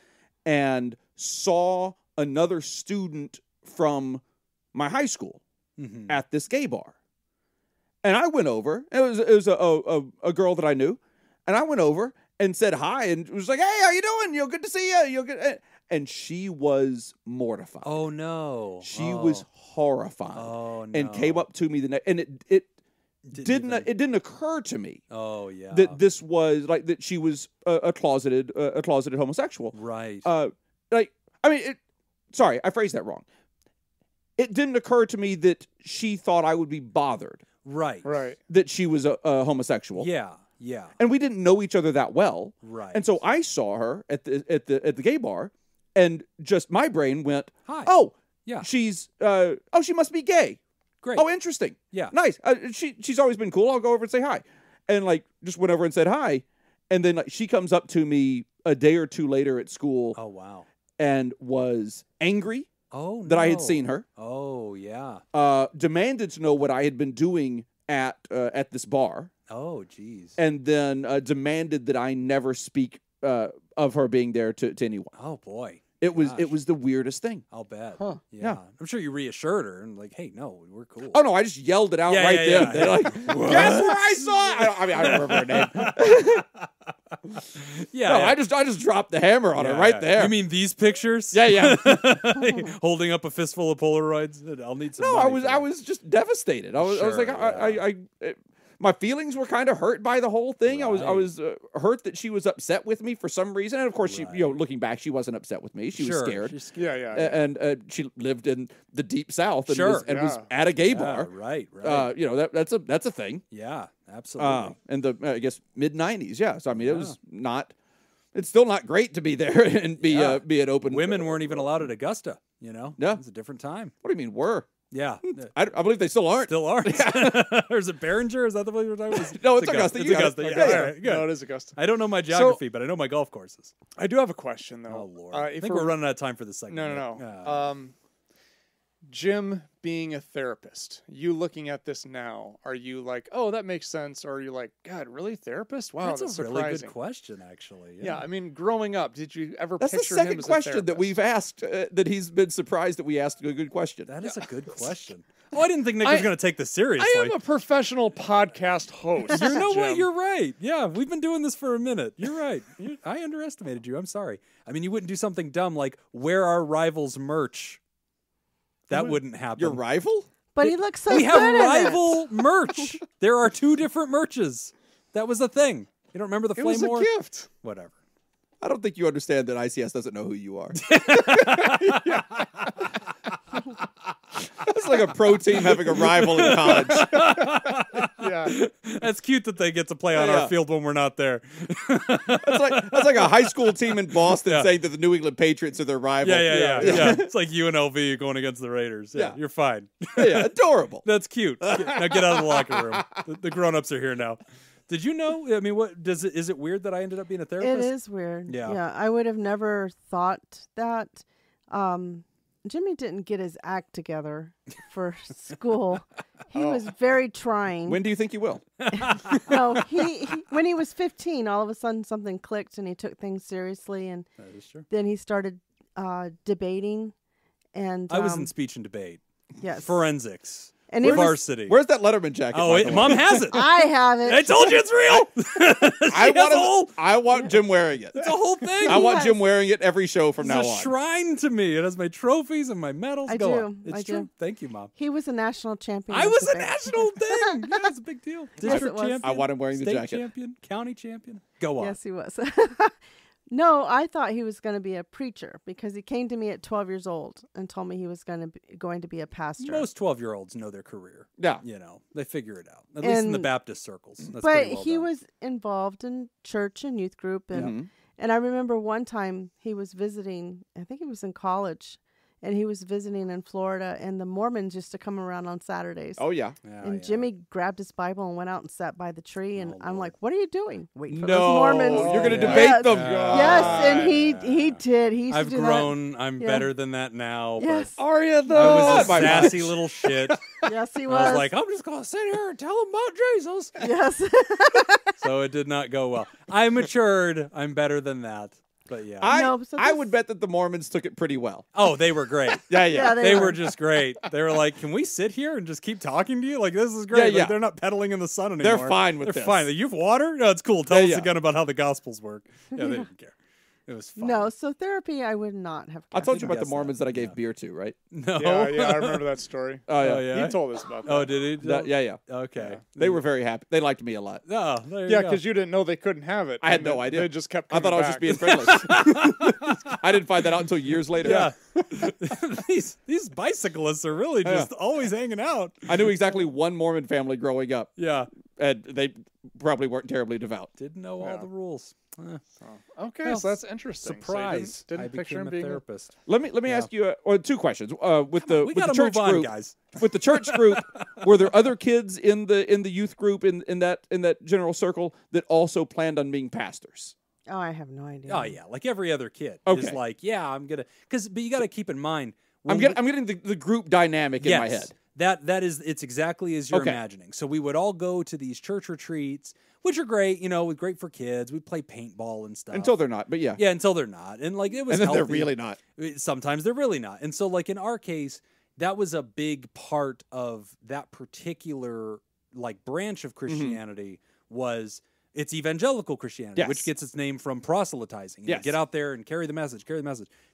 and saw another student from my high school Mm-hmm. at this gay bar. And I went over. It was a girl that I knew, and I went over and said hi and was like, "Hey, how you doing? Good to see you. Good." and she was mortified. Oh no. She was horrified. Oh no. And came up to me the next, and it even- it didn't occur to me Oh yeah. that this was like that she was a closeted homosexual. Right. Sorry, I phrased that wrong. It didn't occur to me that she thought I would be bothered right. that she was a homosexual. Yeah. Yeah. And we didn't know each other that well. Right. And so I saw her at the gay bar, and just my brain went, Hi. "Oh, Yeah. she's she must be gay. Great. Oh, interesting. Yeah. Nice. She's always been cool. I'll go over and say hi." And like just went over and said hi, and then like she comes up to me a day or two later at school Oh wow. and was angry Oh no. that I had seen her. Oh yeah. Demanded to know what I had been doing at this bar, Oh geez. and then demanded that I never speak of her being there to anyone. Oh boy. It was Gosh. the weirdest thing. I'll bet. Huh. Yeah. I'm sure you reassured her and like, hey, no, we're cool. Oh no, I just yelled it out Yeah, right yeah, then. yeah. They're like, guess where I saw it? I mean, I don't remember her name. Yeah. No, yeah. I just dropped the hammer on her Yeah, right yeah. there. You mean these pictures? Yeah. Holding up a fistful of Polaroids. I'll need some. No, money I for was just devastated. I was like, Sure, I my feelings were kind of hurt by the whole thing. I was hurt that she was upset with me for some reason. And of course, she, looking back, she wasn't upset with me. She was scared. She's Yeah. And she lived in the deep south and, Sure. was at a gay bar. Right. That's a thing. Yeah, absolutely. In the I guess mid '90s. Yeah. So I mean, it was not. It's still not great to be there and be an open. Women weren't even allowed at Augusta. You know, Yeah. it was a different time. What do you mean were? Yeah, I believe they still aren't. still aren't. Or is it Behringer? Is that the place we're talking about? No, it's Augusta. It's You got Augusta. it. Yeah, Okay. all right, good. No, it is Augusta. I don't know my geography, but I know my golf courses. I do have a question though. Oh Lord, I think we're running out of time for this segment. No. Jim being a therapist, you looking at this now, are you like, oh, that makes sense? Or are you like, God, really, therapist? Wow, that's that's a really surprising. good question, actually. Yeah, I mean, growing up, did you ever That's the picture him second as a question that therapist? we've asked. That he's been surprised that we asked a good question. That is a good question. Oh, I didn't think Nick was going to take this seriously. I am a professional podcast host. You know what? Jim. You're right. Yeah, we've been doing this for a minute. You're right. I underestimated you. I'm sorry. I mean, you wouldn't do something dumb like wear our rivals' merch. That wouldn't happen. Your rival? But he looks so we good have in it. rival merch. There are two different merches. That was a thing. You don't remember the It Flame was a War? gift. Whatever. I don't think you understand that ICS doesn't know who you are. It's like a pro team having a rival in college. Yeah. That's cute that they get to play on Yeah. our field when we're not there. That's like a high school team in Boston saying that the New England Patriots are their rival. Yeah. It's like UNLV going against the Raiders. Yeah. You're fine. Yeah, adorable. That's cute. Now get out of the locker room. The grown-ups are here now. Did you know? I mean, is it weird that I ended up being a It therapist? is weird. Yeah. I would have never thought that. Jimmy didn't get his act together for school. He was very trying. When do you think you will? No, he when he was 15, all of a sudden something clicked and he took things seriously, and That is true. then he started debating. And I was in speech and debate, yes, forensics, and it was, varsity. Where's that Letterman jacket? Oh, by wait, the way? Mom has it. I have it. I told you it's real. I want Jim wearing it. It's a whole thing. I want Yes. Jim wearing it every show from It's now a on. shrine to me. It has my trophies and my medals. I Go do. on. It's I true. do. Thank you, Mom. He was a national champion. I of was a debate. national thing. Yeah, it's a big deal. District it was. champion. I want him wearing the state jacket. champion. County champion. Go on. Yes, he was. No, I thought he was going to be a preacher because he came to me at 12 years old and told me he was going to be a pastor. Most 12-year-olds know their career. Yeah. You know, they figure it out. At least in the And- Baptist circles. That's but pretty well he done. was involved in church and youth group, and Mhm. and I remember one time he was visiting. I think he was in college, and he was visiting in Florida, and the Mormons used to come around on Saturdays. Oh yeah. Yeah, And yeah. Jimmy grabbed his Bible and went out and sat by the tree, and Oh, I'm Lord. like, "What are you doing? Wait for those No, Mormons." you're going to Yeah. debate Yes. them. Yes, and he did. He used I've to do grown. I'm Yeah. better than that now. Yes. Are you But though? I was a Not by sassy much. little shit. that. Yes, he I was. was like, I'm just going to sit here and tell them about Jesus. yes. So it did not go well. I matured. I'm better than that. But yeah. No, so I this- would bet that the Mormons took it pretty well. Oh, they were great. Yeah, Yeah, They were just great. They were like, "Can we sit here and just keep talking to you? Like this is great." Yeah, Like, yeah. they're not pedaling in the sun anymore. They're fine with They're this. fine. You have water? No, it's cool. Tell Yeah, us yeah. again about how the Gospels work. Yeah, they didn't care. It was fun. No, so therapy I would not have. I told you about guess the Mormons that. that I gave Yeah. beer to, right? No. Yeah, I remember that story. Oh, yeah. Oh, yeah. He told us about that. Oh, did he? Yeah. Okay. They were very happy. They liked me a lot. Oh, there you Yeah, go. because you didn't know they couldn't have it. I had and no idea. They just kept I coming thought I was just back. being friendly. I didn't find that out until years later. Yeah. these bicyclists are really just always hanging out. I knew exactly one Mormon family growing up, Yeah. and they probably weren't terribly devout. Didn't know all Yeah. the rules. Okay, Well, so that's interesting. Surprise. So you didn't I picture became him a being therapist. Let me ask you or two questions. With the We with the gotta church move on, group, guys. with the church group, were there other kids in the youth group in that general circle that also planned on being pastors? Oh, I have no idea. Oh yeah, like every other kid is Okay. like, yeah, I'm gonna but you got to keep in mind. I'm getting the group dynamic in my head. That is, it's exactly as you're Okay. imagining. So we would all go to these church retreats, which are great, great for kids. We'd play paintball and stuff. Until they're not, but yeah. Yeah, until they're not. And like it was And then they're healthy. really not. Sometimes they're really not. And so like in our case, that was a big part of that particular like branch of Christianity was it's evangelical Christianity, Yes. which gets its name from proselytizing. Yes. Get out there and carry the message.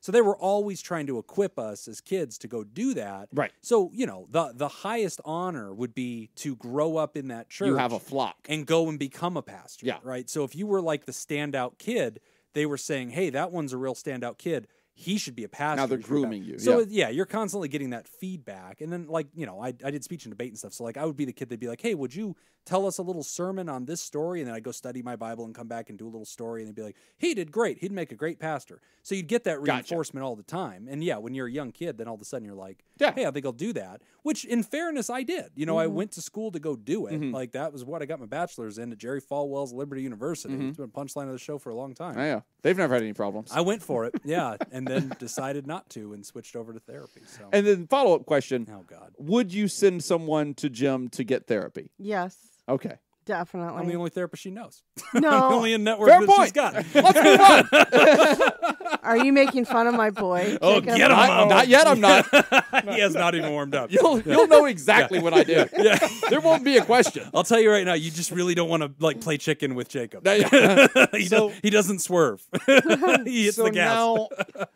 So they were always trying to equip us as kids to go do that. Right. So, the highest honor would be to grow up in that church. You have a flock. And go and become a pastor. Yeah. Right. So if you were like the standout kid, they were saying, hey, that one's a real standout kid. He should be a pastor. Now they're He should be a grooming pastor. you, So yeah. you're constantly getting that feedback. And then like, I did speech and debate and stuff. So like I would be the kid that'd be like, hey, would you tell us a little sermon on this story? And then I'd go study my Bible and come back and do a little story. And they'd be like, he did great. He'd make a great pastor. So you'd get that Gotcha. reinforcement all the time. And yeah, when you're a young kid, then all of a sudden you're like, Yeah. hey, I think I'll do that. Which in fairness, I did. I went to school to go do it. Like that was what I got my bachelor's in at Jerry Falwell's Liberty University. It's been a punchline of the show for a long time. Oh, yeah. They've never had any problems. I went for it, yeah, and then decided not to and switched over to therapy. So, And then follow-up question. oh God, Would you send someone to Jim to get therapy? Yes, Okay. definitely. I'm the only therapist she knows. No. only in network Fair that point. she's got. Let's move on. Are you making fun of my boy? Oh, Jacob? get him, Mom. Not yet, I'm not. He has not even warmed up. You'll know exactly what I did. Yeah. There won't be a question. I'll tell you right now, you just really don't want to like play chicken with Jacob. He doesn't swerve. He hits So the gas.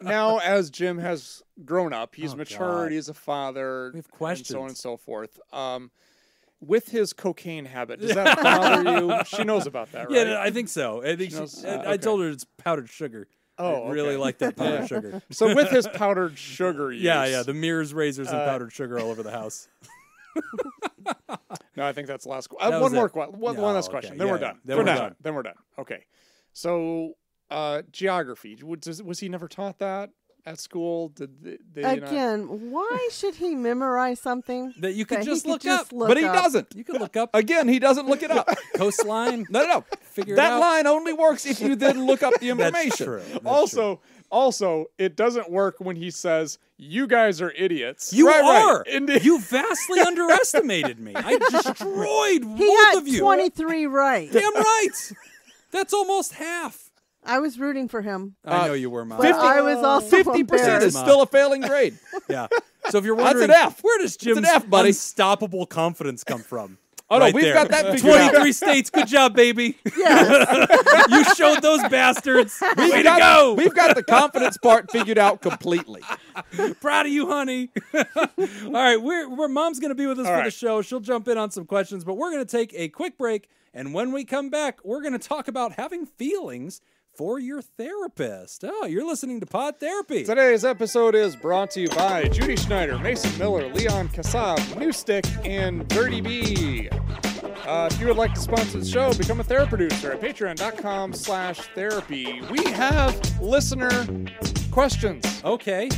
now as Jim has grown up, he's Oh, matured, God. he's a father, We have and so questions. on and so forth. With his cocaine habit, does that bother you? She knows about that, right? Yeah, no, I think so. I think knows- I okay. told her it's powdered sugar. Oh, I really okay. like that powdered sugar. So with his powdered sugar use. Yeah, the mirrors, razors, and powdered sugar all over the house. No, I think that's the last. That One was more it. question. One No, last okay, question. Then yeah, we're yeah. done. Then we're done. Then we're done. Okay. So, geography. Was he never taught that at school? Did they not? Again, why should he memorize something That you could that just he look could just up. look But he up? doesn't. You can look up Again, he doesn't look it up. coastline. No. Figure it That out. line only works if you then look up the That's information. true. That's true. Also, it doesn't work when he says, "You guys are idiots." You Right. are. Indeed. You vastly underestimated me. I destroyed He both got of you. 23 right. Damn right. That's almost half. I was rooting for him, I know you were, Mom. but I was also 50% embarrassed. is still a failing grade. Yeah. So if you're That's wondering, an F. where does Jim's an F, buddy. unstoppable confidence come from? Oh, no, Right we've there. got that figured out. 23 states. Good job, baby. Yes. You showed those bastards. Way to got, go. We've got the confidence part figured out completely. Proud of you, honey. All right, we're Mom's going to be with us for the right. show. She'll jump in on some questions, but we're going to take a quick break. And when we come back, we're going to talk about having feelings for your therapist. Oh, you're listening to Pod Therapy. Today's episode is brought to you by Judy Schneider, Mason Miller, Leon Kassab, New Stick, and Dirty B. If you would like to sponsor the show, become a therapy producer at patreon.com/therapy. We have listener questions. Okay.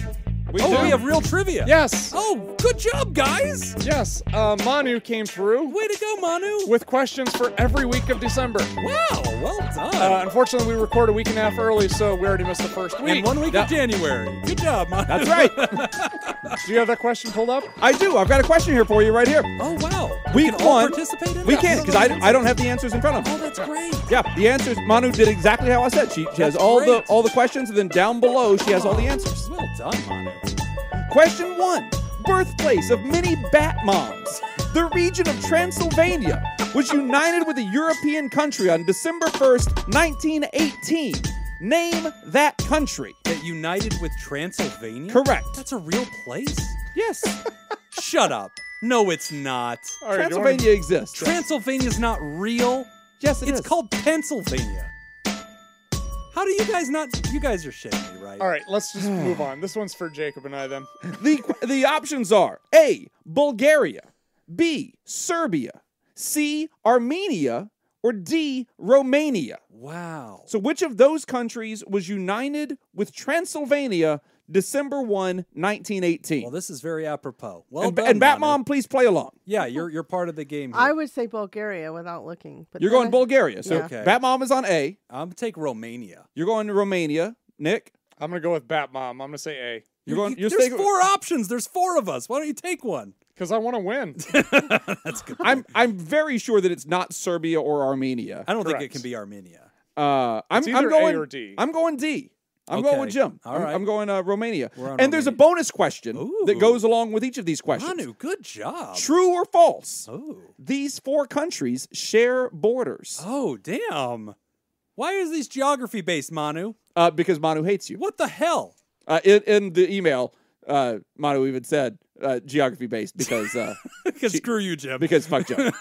We We do. have real trivia. Yes. Oh, good job, guys. Yes. Manu came through Way to go, Manu. with questions for every week of December. Wow, well done. Unfortunately, we record a week and a half early, so we already missed the first week. and 1 week of January. Good job, Manu. That's right. Do you have that question pulled up? I do. I've got a question here for you right here. Oh, wow. Week can all one. participate in We it? can't because I don't have the answers in front of me. Oh, that's great. Yeah, the answers. Manu did exactly how I said. She has That's all great. the questions, and then down below she has all the answers. Well done, Manu. Question 1. Birthplace of many bat moms. The region of Transylvania was united with a European country on December 1st, 1918. Name that country. That united with Transylvania? Correct. That's a real place? Yes. Shut up. No, it's not. All right, Transylvania exists. Transylvania's not real. Yes, It's is. called Pennsylvania. How do you guys not? You guys are shitting me, right? All right, let's just move on. This one's for Jacob and I then. The options are A, Bulgaria, B, Serbia, C, Armenia, or D, Romania. Wow. So which of those countries was united with Transylvania December 1, 1918? Well, this is very apropos. Well done, and Bat Manu. Mom, please play along. Yeah, you're part of the game here. I would say Bulgaria without looking. But You're then going Bulgaria. So Yeah. Okay. Bat Mom is on A. I'm gonna take Romania. You're going to Romania. Nick? I'm going to go with Bat Mom. I'm going to say A. You're There's staying- 4 options. There's 4 of us. Why don't you take one? Because I want to win. That's good. I'm very sure that it's not Serbia or Armenia. I don't think it Correct. can be Armenia. I'm either going A or D. I'm going D. I'm Okay. going with Jim. All right. I'm going Romania. We're on And there's a Romania. bonus question Ooh. that goes along with each of these questions. Manu, good job. True or false? Oh. These 4 countries share borders. Oh, damn. Why is these geography based, Manu? Because Manu hates you. What the hell? In the email, Manu even said geography based because Screw you, Jim. because fuck Jim.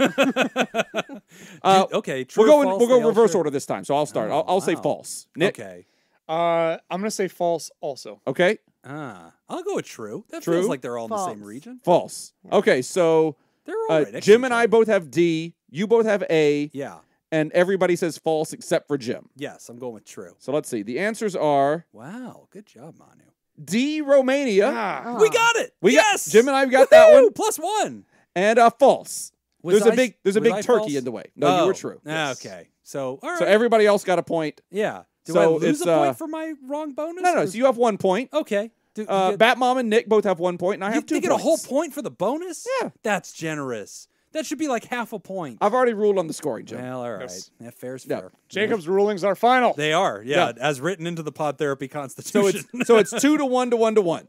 Okay, true We'll or go false, we'll go they all reverse share- order this time. So I'll start. Oh, I'll say wow. false. Nick. Okay. I'm going to say false also. Okay. I'll go with true. That True? feels like they're all in the same False. region. False. Okay. So They're all right. next Jim to and each I other. both have D. You both have A. Yeah. And everybody says false except for Jim. Yes, I'm going with true. So let's see. The answers are Wow. Good job, Manu. D, Romania. Ah. We got it. We yes. got, Jim and I got that Woohoo! one. +1. And false. Was There's I- a was big I turkey false? in the way. No, you Oh. were true. Yes. Okay. So all right. So everybody else got a point. yeah. Do so I lose it's, a point for my wrong bonus? No. Or- So you have 1 point. Okay. Do, you get, Bat Mom and Nick both have 1 point, and I you have 2 they points. get a whole point for the bonus? Yeah. That's generous. That should be like half a point. I've already ruled on the scoring, Jim. Well, all right. Yes. Yeah, fair's Yeah. fair. Jacob's rulings are final. They are, yeah, as written into the Pod Therapy So Constitution. it's 2 to 1 to 1 to 1.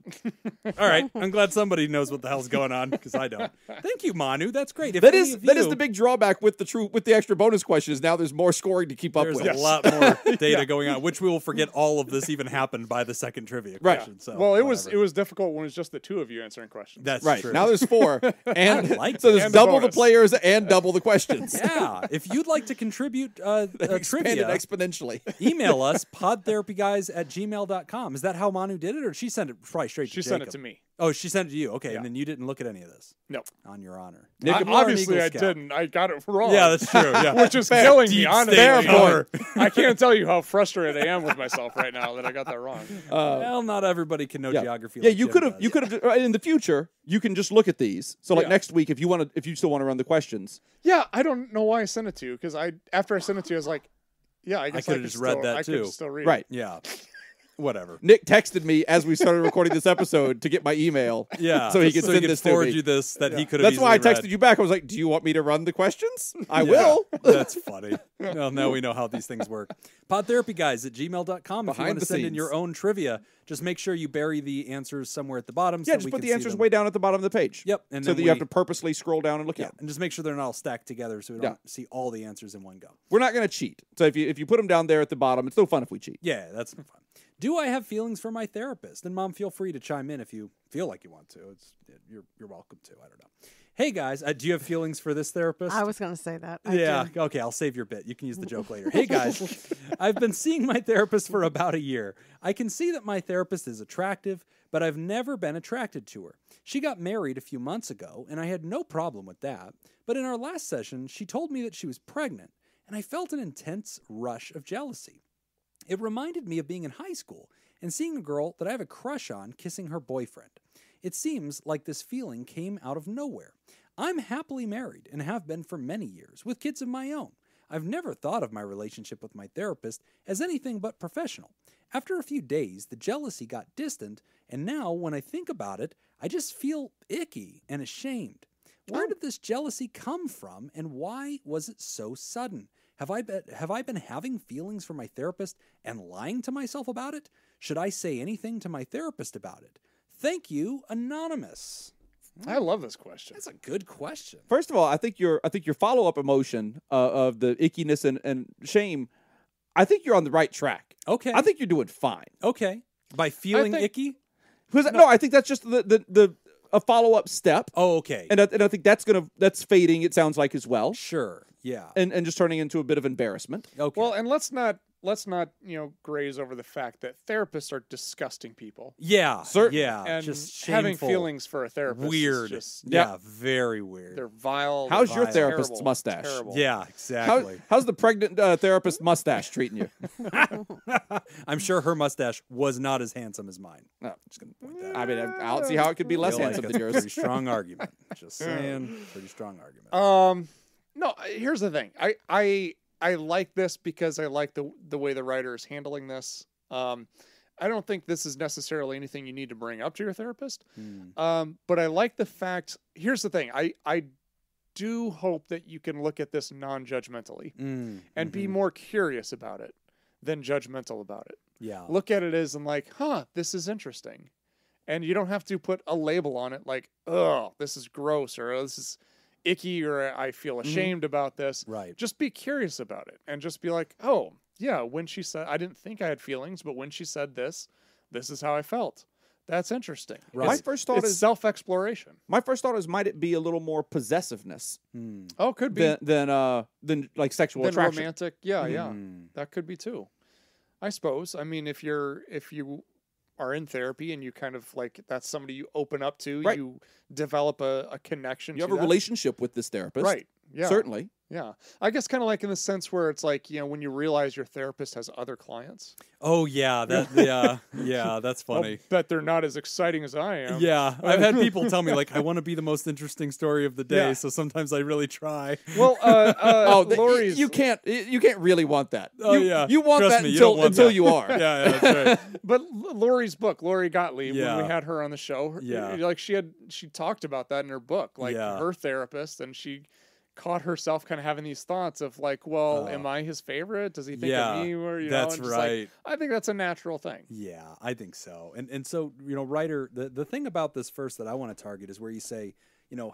All right, I'm glad somebody knows what the hell's going on because I don't. Thank you, Manu. That's great. If That any is of that is you- the big drawback with the extra bonus questions. Now there's more scoring to keep up There's with. a lot more data going on, which we will forget all of this even happened by the second trivia Right. question. So, Well, it whatever. was difficult when it was just the 2 of you answering questions. That's Right. true. Now there's 4. And like so that. there's And the double the bonus. players and double the questions. Yeah. If you'd like to contribute Expanded trivia, exponentially. email us, podtherapyguys@gmail.com. Is that how Manu did it, or did she sent it probably straight to She Jacob? sent it to me. Oh, she sent it to you. Okay, Yeah. and then you didn't look at any of this. No. On your honor. Nick, You are an Obviously, Eagle I Scout. didn't. I got it wrong. Yeah, that's true. Yeah. Which is killing me, Deep honestly. state Fair I can't tell you how frustrated I am with myself right now that I got that wrong. Well, not everybody can know Yeah. geography. Yeah, like you Jim could have does. you could have in the future you can just look at these. So like Yeah. next week if you still want to run the questions. Yeah, I don't know why I sent it to you because after I sent it to you, I was like, yeah, I guess I could've could just read still- that I too. could still read Right. Yeah. Whatever. Nick texted me as we started recording this episode to get my email. Yeah. So he could send this to forward me. you this that he could have. That's why I easily texted read. you back. I was like, "Do you want me to run the questions? I Yeah. will." That's funny. Well, now we know how these things work. PodTherapyGuys@gmail.com. If you Behind want the to send in scenes. your own trivia, just make sure you bury the answers somewhere at the bottom. Yeah, so just we put can the see answers them. way down at the bottom of the page. Yep. And So then that you have to purposely scroll down and look Yeah, at them. and just make sure they're not all stacked together so we don't see all the answers in one go. We're not going to cheat. So if you put them down there at the bottom, it's no fun if we cheat. Yeah, that's fun. Do I have feelings for my therapist? And Mom, feel free to chime in if you feel like you want to. You're welcome to. I don't know. Hey guys, do you have feelings for this therapist? I was going to say that. I Yeah. did. Okay, I'll save your bit. You can use the joke later. Hey guys, I've been seeing my therapist for about a year. I can see that my therapist is attractive, but I've never been attracted to her. She got married a few months ago, and I had no problem with that. But in our last session, she told me that she was pregnant, and I felt an intense rush of jealousy. It reminded me of being in high school and seeing a girl that I have a crush on kissing her boyfriend. It seems like this feeling came out of nowhere. I'm happily married and have been for many years, with kids of my own. I've never thought of my relationship with my therapist as anything but professional. After a few days, the jealousy got distant, and now when I think about it, I just feel icky and ashamed. Where did this jealousy come from, and why was it so sudden? Have I been having feelings for my therapist and lying to myself about it? Should I say anything to my therapist about it? Thank you, Anonymous. I love this question. That's a good question. First of all, I think your follow up emotion of the ickiness and shame, I think you're on the right track. Okay. I think you're doing fine. Okay. By feeling think- icky? No, I think that's just a follow-up step. Oh, okay. And I think that's fading, it sounds like, as well. Sure. Yeah. And just turning into a bit of embarrassment. Okay. Well, and let's not graze over the fact that therapists are disgusting people. yeah. Certainly. Yeah. And just having shameful. feelings for a therapist is Weird. just Yeah. Very weird. they're vile. How's they're your vile, therapist's terrible, mustache? Terrible. Yeah, exactly. How's the pregnant therapist mustache treating you? I'm sure her mustache was not as handsome as mine. No. Just gonna point that out. I mean, I don't see how it could be less Feel handsome like than a yours. pretty strong argument. Just saying. Pretty strong argument. No, here's the thing. I like this because I like the way the writer is handling this. I don't think this is necessarily anything you need to bring up to your therapist. But I like the fact. Here's the thing. I do hope that you can look at this non-judgmentally and be more curious about it than judgmental about it. Yeah. Look at it as in like, this is interesting. And you don't have to put a label on it like, oh, this is gross or oh, this is icky or I feel ashamed about this. Right. Just be curious about it and just be like, oh, yeah, when she said, I didn't think I had feelings, but when she said this is how I felt. That's interesting. Right. My first thought It's is self-exploration. My first thought is, might it be a little more possessiveness Oh, could be. than like sexual Then attraction? romantic. Yeah. That could be too. I suppose. I mean, if you are in therapy and you kind of like that's somebody you open up to, Right. you develop a connection. You have to a that. relationship with this therapist, Right. Yeah. Certainly. Yeah. I guess kind of like in the sense where it's like, when you realize your therapist has other clients. Oh yeah. Yeah. That's funny. I'll bet they're not as exciting as I am. Yeah, I've had people tell me like I want to be the most interesting story of the day, Yeah. so sometimes I really try. Well, Lori's. You can't really want that. Oh, you, yeah. you want Trust that me, you don't want until that. you are. Yeah, that's right. But Lori's book, Lori Gottlieb, when Yeah. we had her on the show, Yeah. like she talked about that in her book, like Yeah. her therapist, and she caught herself kind of having these thoughts of like, well, am I his favorite? Does he think Yeah, of me? Or that's and just like, right. I think that's a natural thing. Yeah, I think so. And so, writer, the thing about this first that I want to target is where you say,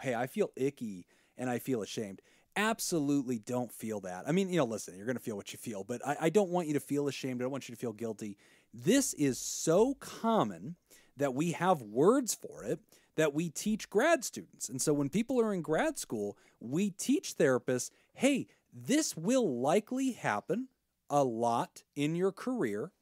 hey, I feel icky and I feel ashamed. Absolutely don't feel that. I mean, listen, you're going to feel what you feel, but I don't want you to feel ashamed. I don't want you to feel guilty. This is so common that we have words for it that we teach grad students. And so when people are in grad school, we teach therapists, hey, this will likely happen a lot in your career.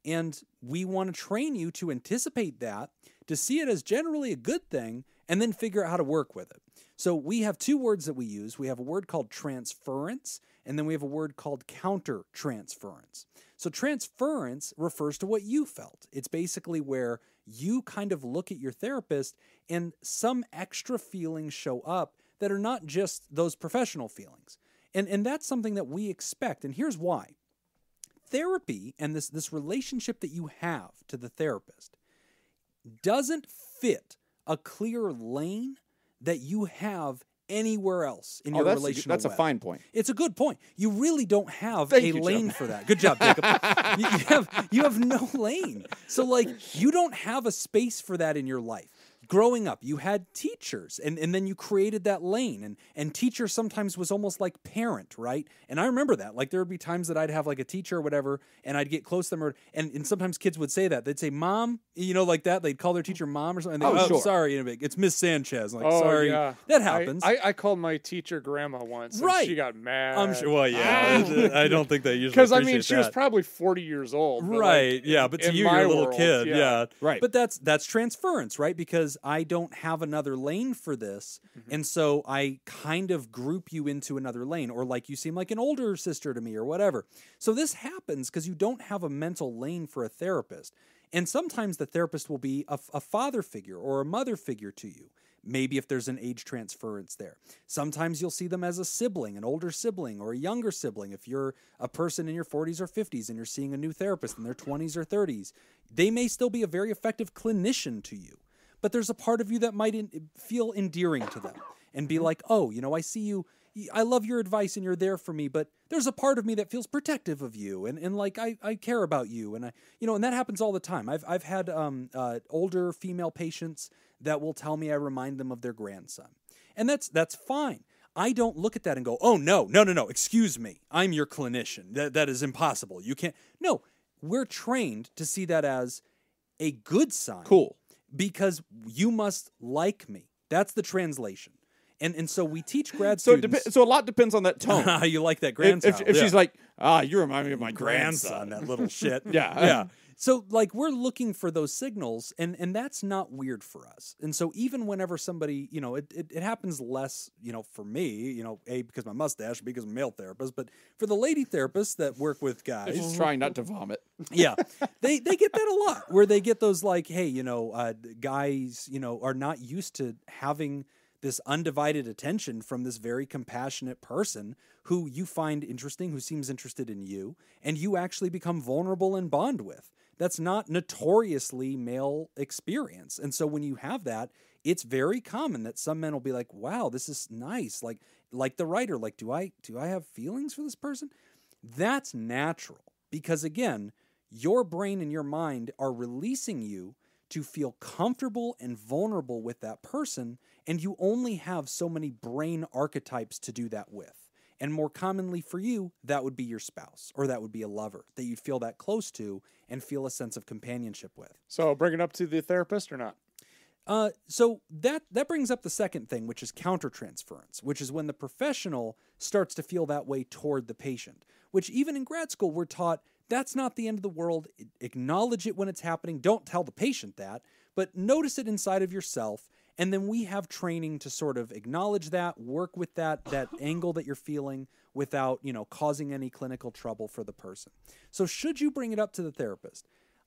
And we want to train you to anticipate that, to see it as generally a good thing, and then figure out how to work with it. So we have two words that we use. We have a word called transference, and then we have a word called countertransference. So transference refers to what you felt. It's basically where you kind of look at your therapist and some extra feelings show up that are not just those professional feelings. And that's something that we expect. And here's why. Therapy and this relationship that you have to the therapist doesn't fit a clear lane that you have anywhere else in your relational that's a web. fine point. It's a good point. You really don't have Thank a you, lane Jeff. for that. Good job, Jacob. you have no lane. So you don't have a space for that in your life. Growing up, you had teachers, and then you created that lane. And teacher sometimes was almost like parent, right? And I remember that. Like, there would be times that I'd have like a teacher or whatever, and I'd get close to them, and sometimes kids would say that. They'd say, Mom, like that. They'd call their teacher Mom or something. And Oh, sure. Sorry, it's Miss Sanchez. I'm like, Oh, sorry. yeah. That happens. I called my teacher grandma once. Right. And she got mad. I'm sure. Well, yeah. I don't think they usually Because, appreciate she was that. probably 40 years old. But Right, yeah, but to in you, my you're a little world, kid, yeah. Right. But that's transference, right? Because I don't have another lane for this, and so I kind of group you into another lane, or like you seem like an older sister to me, or whatever. So this happens because you don't have a mental lane for a therapist, and sometimes the therapist will be a father figure or a mother figure to you. Maybe if there's an age transference there. Sometimes you'll see them as a sibling, an older sibling or a younger sibling. If you're a person in your 40s or 50s and you're seeing a new therapist in their 20s or 30s, they may still be a very effective clinician to you. But there's a part of you that might feel endearing to them and be like, oh, I see you. I love your advice and you're there for me, but there's a part of me that feels protective of you and like I care about you. And and that happens all the time. I've had older female patients that will tell me I remind them of their grandson. And that's fine. I don't look at that and go, oh, no, excuse me. I'm your clinician. That is impossible. You can't. No, we're trained to see that as a good sign. Cool. Because you must like me. That's the translation. And so we teach grad So students. so a lot depends on that tone. You like that grandson. If she's like, you remind me of my grandson. that little shit. Yeah. So like we're looking for those signals, and that's not weird for us. And so even whenever somebody, it happens less, for me, because my mustache, because I'm a male therapist, but for the lady therapists that work with guys, Just trying not to vomit. yeah, they get that a lot, where they get those like, hey, guys, are not used to having this undivided attention from this very compassionate person who you find interesting, who seems interested in you, and you actually become vulnerable and bond with. That's not notoriously male experience. And so when you have that, it's very common that some men will be like, wow, this is nice. Like the writer, like, do I have feelings for this person? That's natural because again, your brain and your mind are releasing you to feel comfortable and vulnerable with that person. And you only have so many brain archetypes to do that with. And more commonly for you, that would be your spouse or that would be a lover that you'd feel that close to and feel a sense of companionship with. So bring it up to the therapist or not? So that brings up the second thing, which is countertransference, which is when the professional starts to feel that way toward the patient, which even in grad school, we're taught that's not the end of the world. Acknowledge it when it's happening. Don't tell the patient that, but notice it inside of yourself. And then we have training to sort of acknowledge that, work with that angle that you're feeling without, causing any clinical trouble for the person. So should you bring it up to the therapist?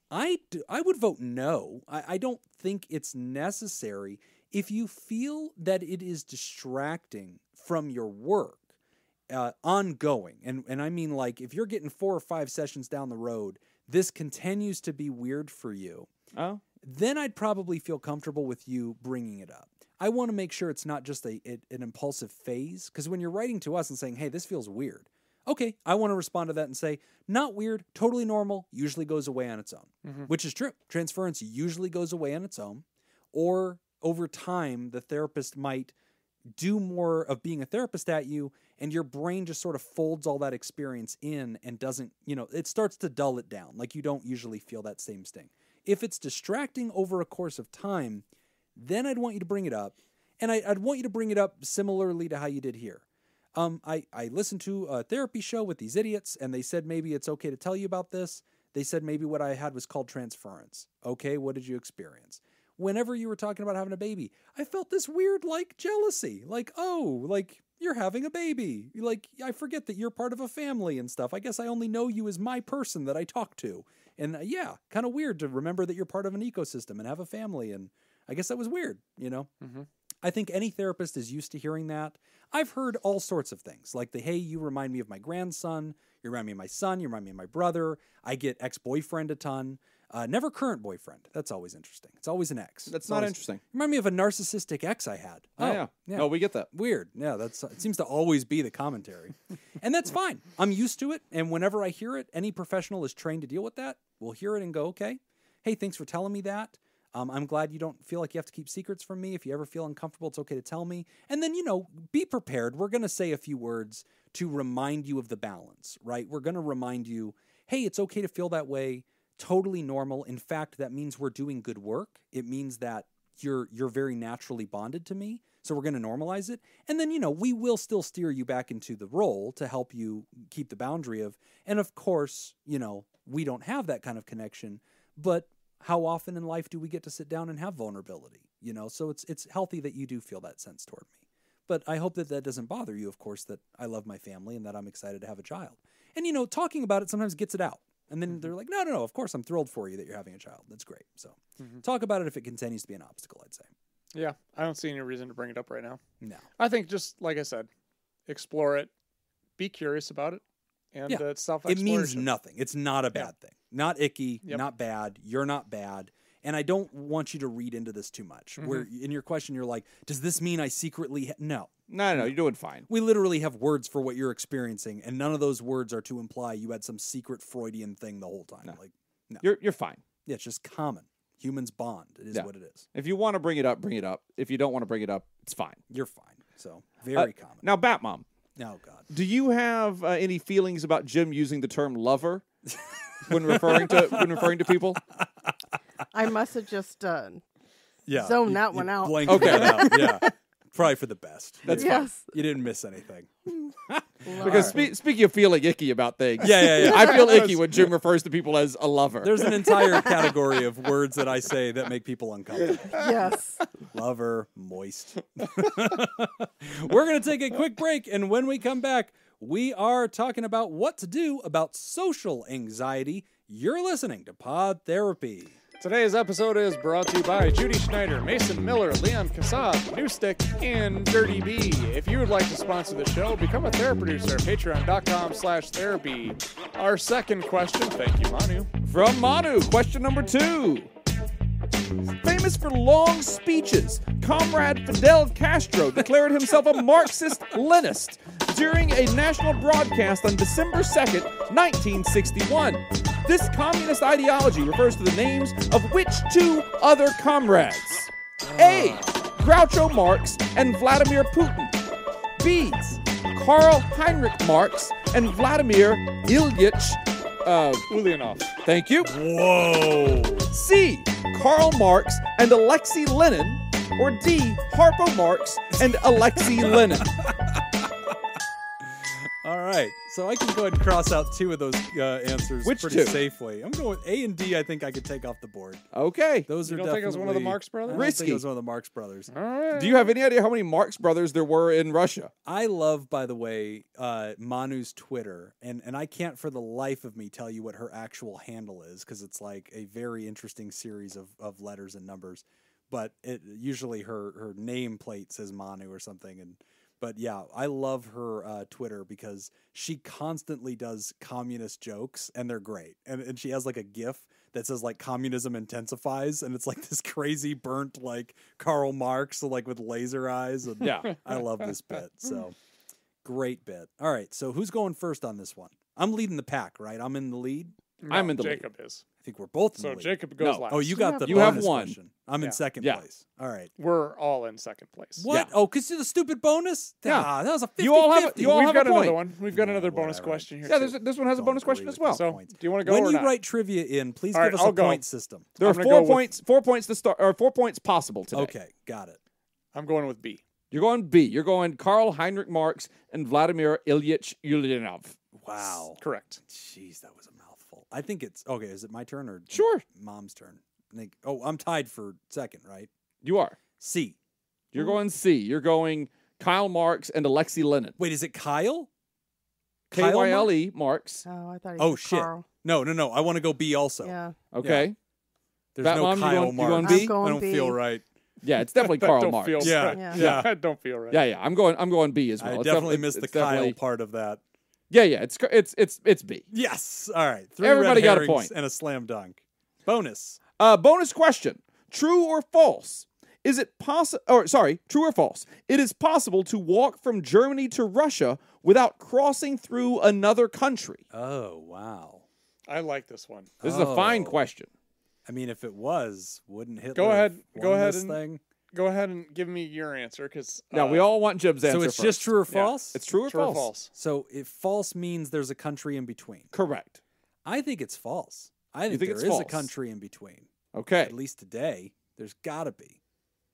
I would vote no. I don't think it's necessary if you feel that it is distracting from your work, ongoing. And I mean, like, if you're getting 4 or 5 sessions down the road, this continues to be weird for you. Oh. Then I'd probably feel comfortable with you bringing it up. I want to make sure it's not just an impulsive phase, because when you're writing to us and saying, hey, this feels weird, okay, I want to respond to that and say, not weird, totally normal, usually goes away on its own, which is true. Transference usually goes away on its own, or over time, the therapist might do more of being a therapist at you, and your brain just sort of folds all that experience in and doesn't, it starts to dull it down. Like you don't usually feel that same sting. If it's distracting over a course of time, then I'd want you to bring it up. And I'd want you to bring it up similarly to how you did here. I listened to a therapy show with these idiots, and they said maybe it's okay to tell you about this. They said maybe what I had was called transference. Okay, what did you experience? Whenever you were talking about having a baby, I felt this weird, jealousy. You're having a baby. I forget that you're part of a family and stuff. I guess I only know you as my person that I talk to. And kind of weird to remember that you're part of an ecosystem and have a family. And I guess that was weird, Mm-hmm. I think any therapist is used to hearing that. I've heard all sorts of things, like hey, you remind me of my grandson. You remind me of my son. You remind me of my brother. I get ex-boyfriend a ton. Never current boyfriend. That's always interesting. It's always an ex. That's not interesting. Remind me of a narcissistic ex I had. Oh, yeah. No, we get that. Weird. Yeah, it seems to always be the commentary. And that's fine. I'm used to it. And whenever I hear it, any professional is trained to deal with that. We'll hear it and go, okay, hey, thanks for telling me that. I'm glad you don't feel like you have to keep secrets from me. If you ever feel uncomfortable, it's okay to tell me. And then, be prepared. We're going to say a few words to remind you of the balance, right? We're going to remind you, hey, it's okay to feel that way. Totally normal. In fact, that means we're doing good work. It means that you're very naturally bonded to me. So we're going to normalize it. And then, we will still steer you back into the role to help you keep the boundary of, and of course, we don't have that kind of connection, but how often in life do we get to sit down and have vulnerability? So it's healthy that you do feel that sense toward me. But I hope that doesn't bother you, of course, that I love my family and that I'm excited to have a child. And, talking about it sometimes gets it out. And then they're like, no, of course, I'm thrilled for you that you're having a child. That's great. So talk about it if it continues to be an obstacle, I'd say. Yeah, I don't see any reason to bring it up right now. No. I think just, like I said, explore it, be curious about it, and it's self-exploration. It means nothing. It's not a bad thing. Not icky, not bad. You're not bad. And I don't want you to read into this too much. Where in your question, you're like, does this mean I secretly... No, you're doing fine. We literally have words for what you're experiencing, and none of those words are to imply you had some secret Freudian thing the whole time. No. You're fine. Yeah, it's just common. Humans bond. It is what it is. If you want to bring it up, bring it up. If you don't want to bring it up, it's fine. You're fine. So, very common. Now, Bat Mom. Oh, God. Do you have any feelings about Jim using the term lover? when referring to people? I must have just Yeah. zone that one out. Blanked that out. Yeah. Probably for the best. That's yes. You didn't miss anything. Because speaking of feeling icky about things, Yeah. I feel icky when Jim refers to people as a lover. There's an entire category of words that I say that make people uncomfortable. Yes. Lover, moist. We're going to take a quick break, and when we come back, we are talking about what to do about social anxiety. You're listening to Pod Therapy. Today's episode is brought to you by Judy Schneider, Mason Miller, Leon Casab, New Stick, and Dirty B. If you would like to sponsor the show, become a therapy producer at patreon.com/therapy. Our second question, thank you, Manu. From Manu, question number 2. Famous for long speeches, Comrade Fidel Castro declared himself a Marxist-Leninist during a national broadcast on December 2nd, 1961. This communist ideology refers to the names of which 2 other comrades? A. Groucho Marx and Vladimir Putin. B. Karl Heinrich Marx and Vladimir Ilyich Ulyanov. Thank you. Whoa. C. Karl Marx and Alexei Lenin. Or D. Harpo Marx and Alexei Lenin. All right. So I can go ahead and cross out 2 of those answers Which pretty 2? safely. I'm going with A and D. I think I could take off the board. Okay. Those You are don't think it was one of the Marx brothers? I don't think Risky. it was one of the Marx brothers. All right. Do you have any idea how many Marx brothers there were in Russia? I love, by the way, Manu's Twitter, and I can't for the life of me tell you what her actual handle is because it's like a very interesting series of letters and numbers. But usually her nameplate says Manu or something. But yeah, I love her Twitter because she constantly does communist jokes, and they're great. And she has like a GIF that says like communism intensifies, and it's like this crazy burnt like Karl Marx like with laser eyes. And Yeah. I love this bit. So great bit. All right, so who's going first on this one? I'm leading the pack, right? I'm in the lead. No, I'm in the Jacob is. I think we're both in So the lead. Jacob goes No. last. Oh, you got the You have bonus one. question. I'm in Yeah. second Yeah. place. All right. We're all in second place. What? Yeah. Oh, because of the stupid bonus? Yeah. Ah, that was a 50-50. You all have a- you all We've have got point. another one. We've got Yeah, another bonus whatever. question here. Yeah, too. this one has a Don't bonus agree question with as well. these So, points. do you want to go When or you not? write trivia in, please All give right, us I'll a go. point system. There are I'm gonna 4 go with- points. 4 points to start, or 4 points possible today. Okay, got it. I'm going with B. You're going B. You're going Karl Heinrich Marx and Vladimir Ilyich Ulyanov. Wow. Correct. Jeez, that was a mouthful. I think it's okay. Is it my turn or Sure. Mom's turn? I think. Oh, I'm tied for second, right? You are. C. You're going C. You're going Kyle Marx and Alexei Lenin. Wait, is it Kyle? Kyle K-Y-L-E Marx. Oh, I thought he Oh said shit! Carl. No. I want to go B also. Yeah. Okay. There's Fat no Mom, you Kyle going- you going Marx. B? I'm going I don't B. feel right. Yeah, it's definitely That Karl don't Marx. feel Yeah. right. Yeah. That don't feel right. Yeah. I'm going B as well. I It's definitely missed the it's Kyle definitely- part of that. Yeah. It's B. Yes. All right. 3 Everybody red got a herrings point. and a slam dunk. Bonus. Bonus question: True or false? Is it possible? Or sorry, true or false? It is possible to walk from Germany to Russia without crossing through another country. Oh wow. I like this one. This is a fine Oh. question. I mean, if it was, wouldn't Hitler Go ahead. have Go won ahead this and- thing? Go ahead and give me your answer, because Now we all want Jim's answer. So it's first. just true or Yeah. false? It's true or true or false? false. So if false means there's a country in between. Correct. I think it's false. I think think there it's is a false? country in between. Okay. At least today, there's got to be.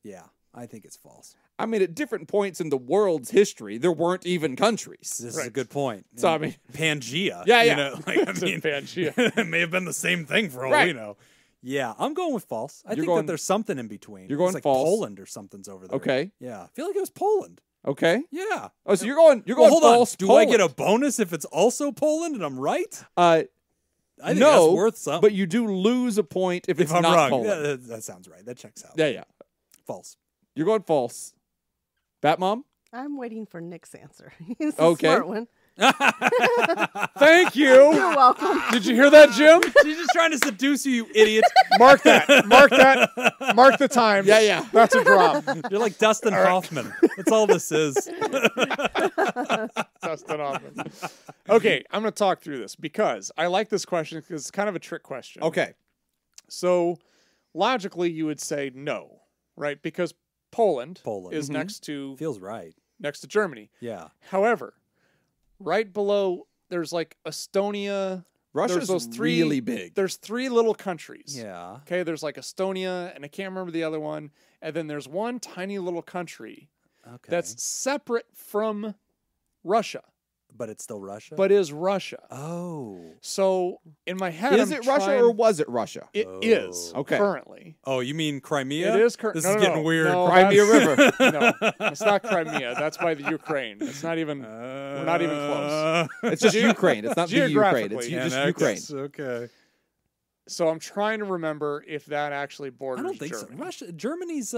Yeah, I think it's false. I mean, at different points in the world's history, there weren't even countries. This is a Right. good point. So, I And mean- Pangea. Yeah, you yeah. know, like, I It's a mean, Pangea. it may have been the same thing for all we Right. know. Yeah, I'm going with false. I You're think going- that there's something in between. You're going it's like false? Poland or something's over there. Okay. Yeah, I feel like it was Poland. Okay. Yeah. Oh, so you're going Well, hold false. on. Do Poland. I get a bonus if it's also Poland and I'm right? I think no, that's worth something. but you do lose a point if it's if I'm not wrong, Poland. yeah, that sounds right. That checks out. Yeah. False. You're going false. Bat Mom? I'm waiting for Nick's answer. He's Okay. a smart one. Thank you. You're welcome. Did you hear that, Jim? She's just trying to seduce you, you idiot. Mark that. Mark that. Mark the time. Yeah. That's a drop. You're like Dustin Hoffman. That's all this is. Dustin Hoffman. Okay, I'm going to talk through this because I like this question because it's kind of a trick question. Okay. So logically, you would say no, right? Because Poland is Mhm. next to Feels right. Germany. Yeah. However, right below there's like Estonia, Russia's those three, really big. There's 3 little countries. Yeah. Okay, there's like Estonia, and I can't remember the other one. And then there's one tiny little country Okay. that's separate from Russia, but it's still Russia. but is Russia. oh. So in my head, Is I'm it Russia trying- or was it Russia? It is Okay. currently. Oh, you mean Crimea? It is This no, is no, getting no. weird. No, Crimea that's- River. No, it's not Crimea. That's by the Ukraine. It's not even. We're not even close. It's just Ukraine. It's not the Ukraine. It's Geographically. just Ukraine. Okay. So I'm trying to remember if that actually borders I don't think Germany. so. Russia, Germany's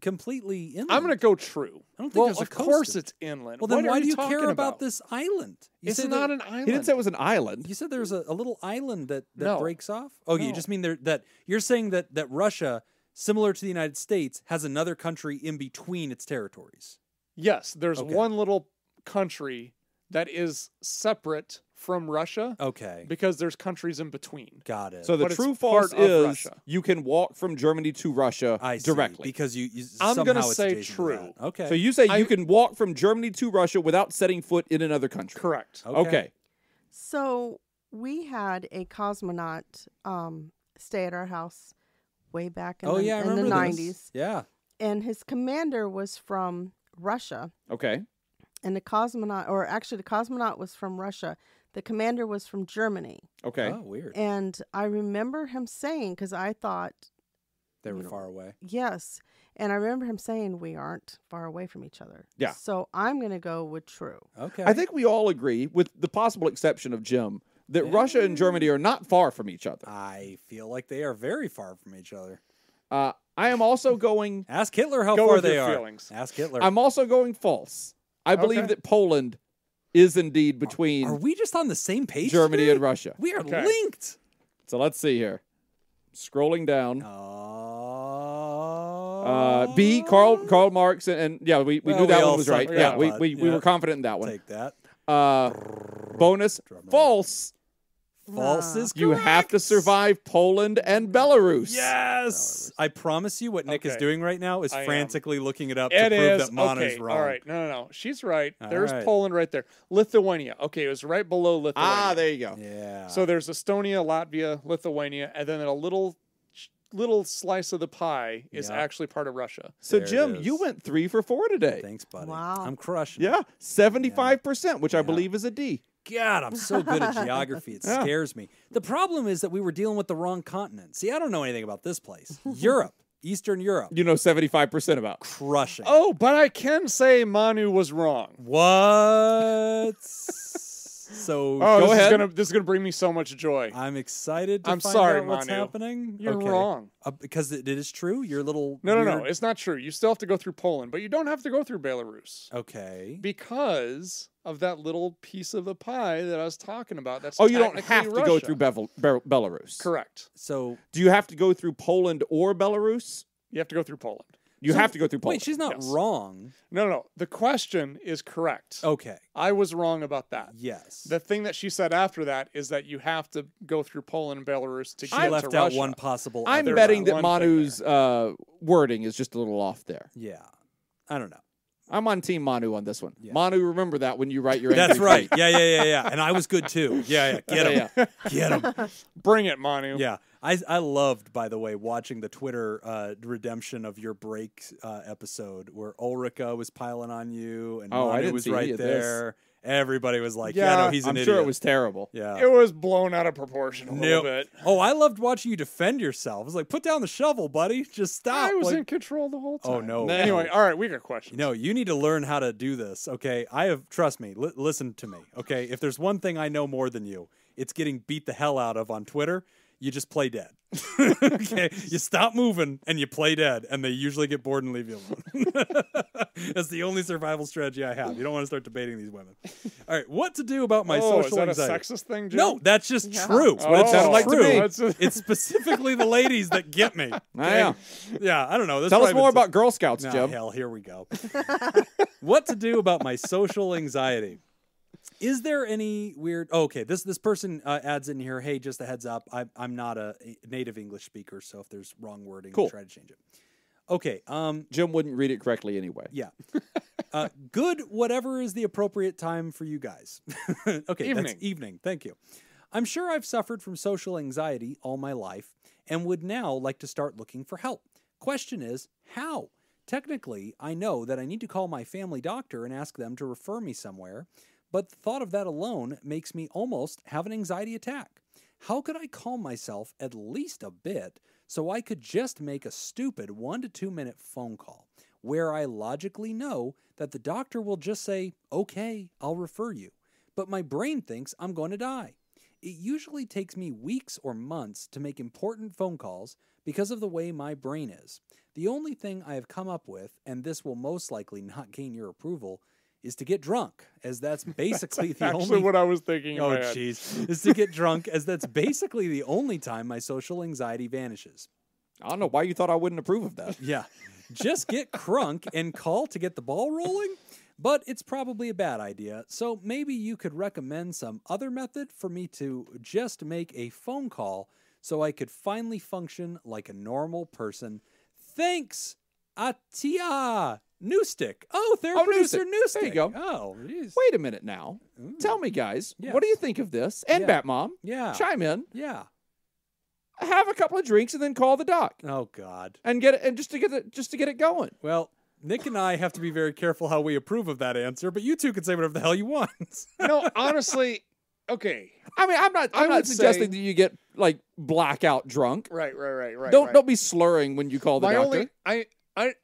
completely inland. I'm going to go true. I don't think Well, there's a of coast course in- it's inland. Well, then What why are do you talking care about this island? You It's said not that- an island. He didn't say it was an island. You said there's a little island that No. breaks off. Oh, you No. just mean that you're saying that Russia, similar to the United States, has another country in between its territories. Yes, there's Okay. one little country that is separate from Russia Okay, because there's countries in between. got it. So the But it's true part false of is Russia. you can walk from Germany to Russia I see, directly. because you I'm somehow gonna it's say adjacent to true. that. Okay, So you say I- you can walk from Germany to Russia without setting foot in another country. Correct. Okay. So we had a cosmonaut stay at our house way back in Oh the, yeah, I in the remember 90s. this. Yeah. And his commander was from Russia. Okay. And the cosmonaut was from Russia. The commander was from Germany. Okay. Oh, weird. And I remember him saying, because I thought, They were you know, far away. yes. And I remember him saying, we aren't far away from each other. Yeah. So I'm going to go with true. Okay. I think we all agree, with the possible exception of Jim, that Yeah. Russia and Germany are not far from each other. I feel like they are very far from each other. I am also going. Ask Hitler how Go far with they your are. feelings. Ask Hitler. I'm also going false. I believe Okay. that Poland is indeed between Are we just on the same page? Germany today? and Russia. We are Okay. linked. So let's see here. Scrolling down. B. Karl Marx and yeah, we Well, knew that we all one was suck right. at Yeah, that we one. we Yeah. were confident in that one. Take that. Bonus Drum roll. false. False is You have to correct. survive Poland and Belarus. Yes. I promise you what Nick is Okay. doing right now is I am. frantically looking it up It to prove is that Mana's okay. wrong. All right, no. She's right. All There's right. Poland right there. Lithuania. Okay, it was right below Lithuania. Ah, there you go. Yeah. So there's Estonia, Latvia, Lithuania, and then a little slice of the pie is Yeah. actually part of Russia. So There it Jim, is. you went 3 for 4 today. Thanks, buddy. Wow. I'm crushing. Yeah, 75%, which I believe is a D. God, I'm so good at geography. It Yeah. scares me. The problem is that we were dealing with the wrong continent. See, I don't know anything about this place. Europe, Eastern Europe, You know 75% about. crushing. Oh, but I can say Manu was wrong. What? So Oh, Go this ahead. This is gonna bring me so much joy. I'm excited to I'm find sorry, out what's Manu. happening. You're Okay. wrong. Because it is true. Your little No, weird... it's not true. You still have to go through Poland, but you don't have to go through Belarus Okay. because of that little piece of the pie that I was talking about. That's Oh, you don't technically have to go Russia. through Belarus. Correct. So Do you have to go through Poland or Belarus? You have to go through Poland. You have to go through Poland. wait, she's not Yes. wrong. No. The question is correct. Okay. I was wrong about that. Yes. The thing that she said after that is that you have to go through Poland and Belarus to She get left to out Russia. one possible. I'm other betting route. that one thing Manu's wording is just a little off there. Yeah. I don't know. I'm on Team Manu on this one. Yeah. Manu, remember that when you write your That's angry right. tweet. Yeah. And I was good too. Yeah. Get him. Yeah. Get him. Bring it, Manu. Yeah. I loved, by the way, watching the Twitter redemption of your break episode where Ulrika was piling on you and Oh, I Manu didn't was see any right of this. there. Everybody was like, Yeah, no, he's an I'm idiot. sure it was terrible. Yeah. It was blown out of proportion a little Nope. bit. Oh, I loved watching you defend yourself. I was like, put down the shovel, buddy. Just stop. I was Like, in control the whole time. Oh, no. Anyway, all right, we got questions. no, you need to learn how to do this, okay? Trust me, listen to me, okay? If there's one thing I know more than you, it's getting beat the hell out of on Twitter. You just play dead. Okay? You stop moving and you play dead, and they usually get bored and leave you alone. That's the only survival strategy I have. You don't want to start debating these women. All right, what to do about my is social that anxiety? a sexist thing, Jim? No, that's just Yeah. true. Oh, What it sounded like to true. me. That's- It's specifically the ladies that get me. Yeah. Yeah, I don't know. This Tell us probably more been about Girl Scouts, no, Jim. hell, here we go. What to do about my social anxiety? Is there any weird? Oh, okay, this person adds in here. Hey, just a heads up. I'm not a native English speaker, so if there's wrong wording, Cool. try to change it. Okay. Jim wouldn't read it correctly anyway. Yeah. Good. Whatever is the appropriate time for you guys. Okay. Evening. That's evening. Thank you. I'm sure I've suffered from social anxiety all my life and would now like to start looking for help. Question is, how? Technically, I know that I need to call my family doctor and ask them to refer me somewhere, but the thought of that alone makes me almost have an anxiety attack. How could I calm myself at least a bit so I could just make a stupid 1 to 2 minute phone call where I logically know that the doctor will just say, okay, I'll refer you, but my brain thinks I'm going to die? It usually takes me weeks or months to make important phone calls because of the way my brain is. The only thing I have come up with, and this will most likely not gain your approval, is to get drunk, as that's basically the Actually, only... what I was thinking in Oh, my head. jeez. Is to get drunk, as that's basically the only time my social anxiety vanishes. I don't know why you thought I wouldn't approve of that. Yeah. Just get crunk and call to get the ball rolling? But it's probably a bad idea, so maybe you could recommend some other method for me to just make a phone call so I could finally function like a normal person. Thanks, Atia Newstick. Oh, producer Newstick. There you go. Oh, geez. Wait a minute now. Tell me, guys, Yes. what do you think of this? And Yeah. Batmom, Yeah. chime in. Yeah. Have a couple of drinks and then call the doc Oh, God. and get it, and just to get it going. Well, Nick and I have to be very careful how we approve of that answer, but you two can say whatever the hell you want. No, honestly, okay. I mean, I'm I not would suggesting say- that you get like blackout drunk. Right. Don't be slurring when you call the My doctor. only,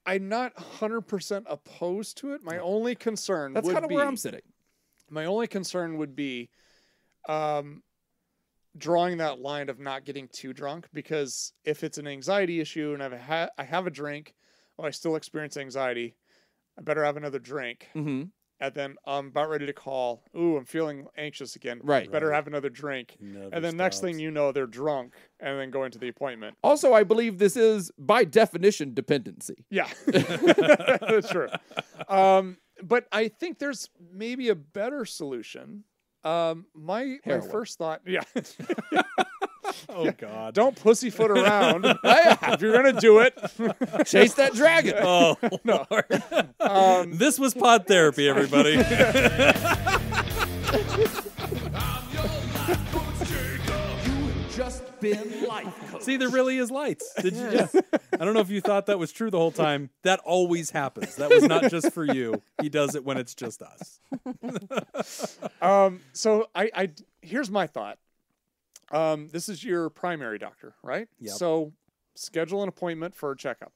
I'm not 100% opposed to it. My only concern That's would kind of be, where I'm sitting. my only concern would be drawing that line of not getting too drunk, because if it's an anxiety issue and I have a drink, I still experience anxiety, I better have another drink. Mm-hmm. And then I'm about ready to call. Ooh, I'm feeling anxious again. Right. Better Right. have another drink. Never And then next thing stops. you know, they're drunk and then go into the appointment. Also, I believe this is by definition dependency. Yeah, that's true. But I think there's maybe a better solution. My Heroin. first thought, yeah, Oh, God. don't pussyfoot around. If you're gonna do it, Chase that dragon. Oh, Lord. This was Pod Therapy, everybody. Just been life coach. See, there really is lights. Did you? Yeah. I don't know if you thought that was true the whole time. That always happens. That was not just for you. He does it when it's just us. so I here's my thought. This is your primary doctor, right? Yep. So schedule an appointment for a checkup.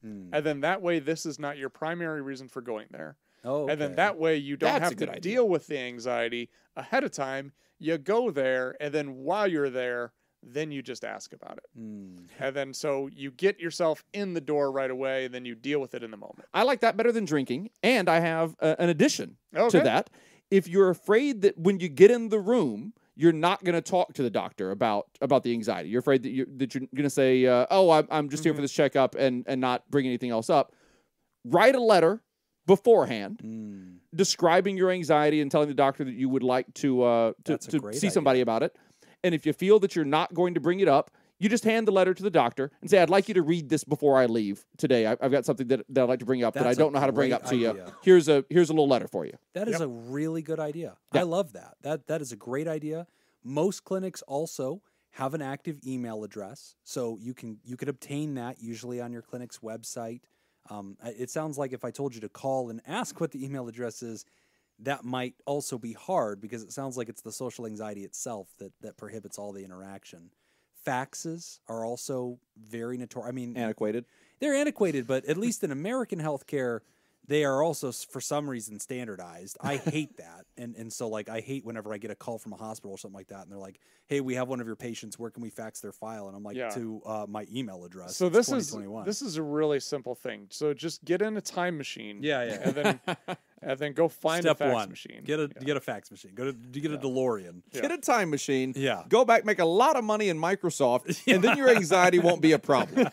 Hmm. And then that way, this is not your primary reason for going there. Oh, And then okay. that way, you don't That's a have to good idea. deal with the anxiety ahead of time. You go there, and then while you're there, then you just ask about it. Hmm. And then so you get yourself in the door right away, and then you deal with it in the moment. I like that better than drinking. And I have an addition Okay. to that. If you're afraid that when you get in the room, you're not going to talk to the doctor about the anxiety. You're afraid that you're going to say, I'm just here for this checkup and not bring anything else up. Write a letter beforehand Hmm. describing your anxiety and telling the doctor that you would like to That's a great see somebody about it. And if you feel that you're not going to bring it up, you just hand the letter to the doctor and say, I'd like you to read this before I leave today. I've got something that I'd like to bring up that I That's a don't know how to bring great up to you. idea. Here's a little letter for you. That is a really good idea. Yeah. I love that. That is a great idea. Most clinics also have an active email address, so you could obtain that usually on your clinic's website. It sounds like if I told you to call and ask what the email address is, that might also be hard because it sounds like it's the social anxiety itself that prohibits all the interaction. Faxes are also very notorious. I mean, Antiquated. they're antiquated, but at least in American healthcare, they are also for some reason standardized. I hate that. And so like I hate whenever I get a call from a hospital or something like that and they're like, "Hey, we have one of your patients. Where can we fax their file?" And I'm like, Yeah. "To my email address." So It's this 2021. is a really simple thing. So just get in a time machine. Yeah. And then go find Step a fax one. machine. Get a fax machine. Get a DeLorean. Yeah. Get a time machine. Yeah. Go back, make a lot of money in Microsoft, and then your anxiety won't be a problem.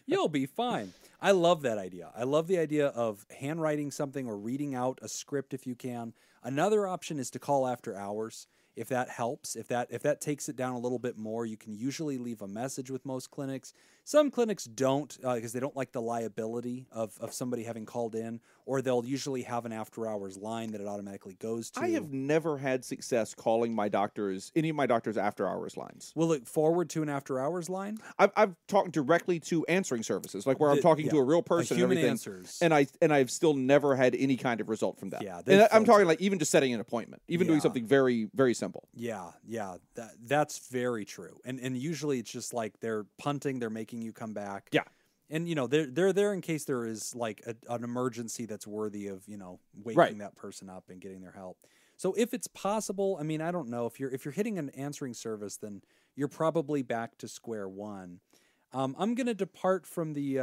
You'll be fine. I love that idea. I love the idea of handwriting something or reading out a script if you can. Another option is to call after hours. if that helps, if that takes it down a little bit more, you can usually leave a message with most clinics. Some clinics don't because they don't like the liability of somebody having called in, or they'll usually have an after-hours line that it automatically goes to. I have never had success calling any of my doctors after-hours lines. Will it forward to an after-hours line? I've talked directly to answering services, like where I'm talking to a real person, human and everything, answers. and I've still never had any kind of result from that. Yeah, and I'm talking like even just setting an appointment, even doing Yeah. something very, very simple. Yeah, that's very true. And usually it's just like they're punting, they're making you come back. Yeah. And they're there in case there is like an emergency that's worthy of waking Right. that person up and getting their help. So if it's possible, I mean, I don't know if you're hitting an answering service, then you're probably back to square one. I'm going to depart from the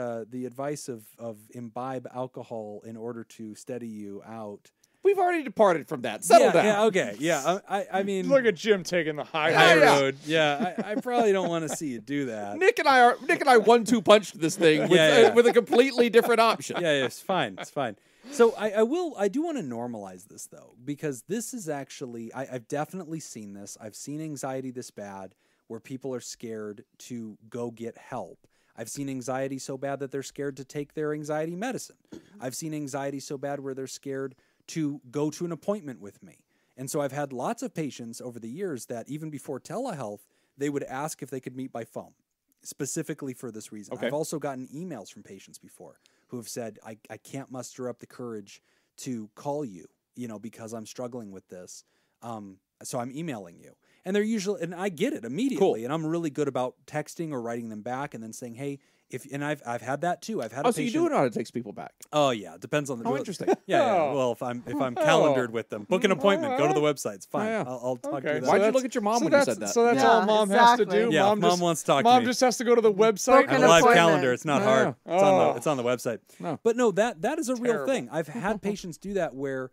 advice of imbibe alcohol in order to steady you out. We've already departed from that. Settle down. Yeah, okay. Yeah, I mean, Look at Jim taking the high high road. road. Yeah, I probably don't want to see you do that. Nick and I 1-2 punched this thing with, Yeah. with a completely different option. Yeah, it's fine. It's fine. So I do want to normalize this though, because this is actually I've definitely seen this. I've seen anxiety this bad where people are scared to go get help. I've seen anxiety so bad that they're scared to take their anxiety medicine. I've seen anxiety so bad where they're scared to go to an appointment with me. And so I've had lots of patients over the years that even before telehealth, they would ask if they could meet by phone, specifically for this reason. Okay. I've also gotten emails from patients before who have said, I can't muster up the courage to call you, because I'm struggling with this. So I'm emailing you. And they're usually, and I get it immediately. Cool. And I'm really good about texting or writing them back and then saying, hey, and I've had that too. I've had Oh, a so you patient. do know how to text people back. Oh yeah, it depends on the. Oh, interesting. Yeah. Oh. Well, if I'm calendared with them, book an appointment. Go to the website. It's fine. Yeah. I'll talk Okay. to you. So That. Why'd you that's- look at your mom so when you that's- said that? So that's Yeah, all mom has to exactly. do. Yeah, Mom mom just, wants to talk to Mom me. just has to go to the website. Book And an a live appointment. calendar. It's not hard. Oh. It's on the website. No. But no, that is a real Terrible. thing. I've had patients do that where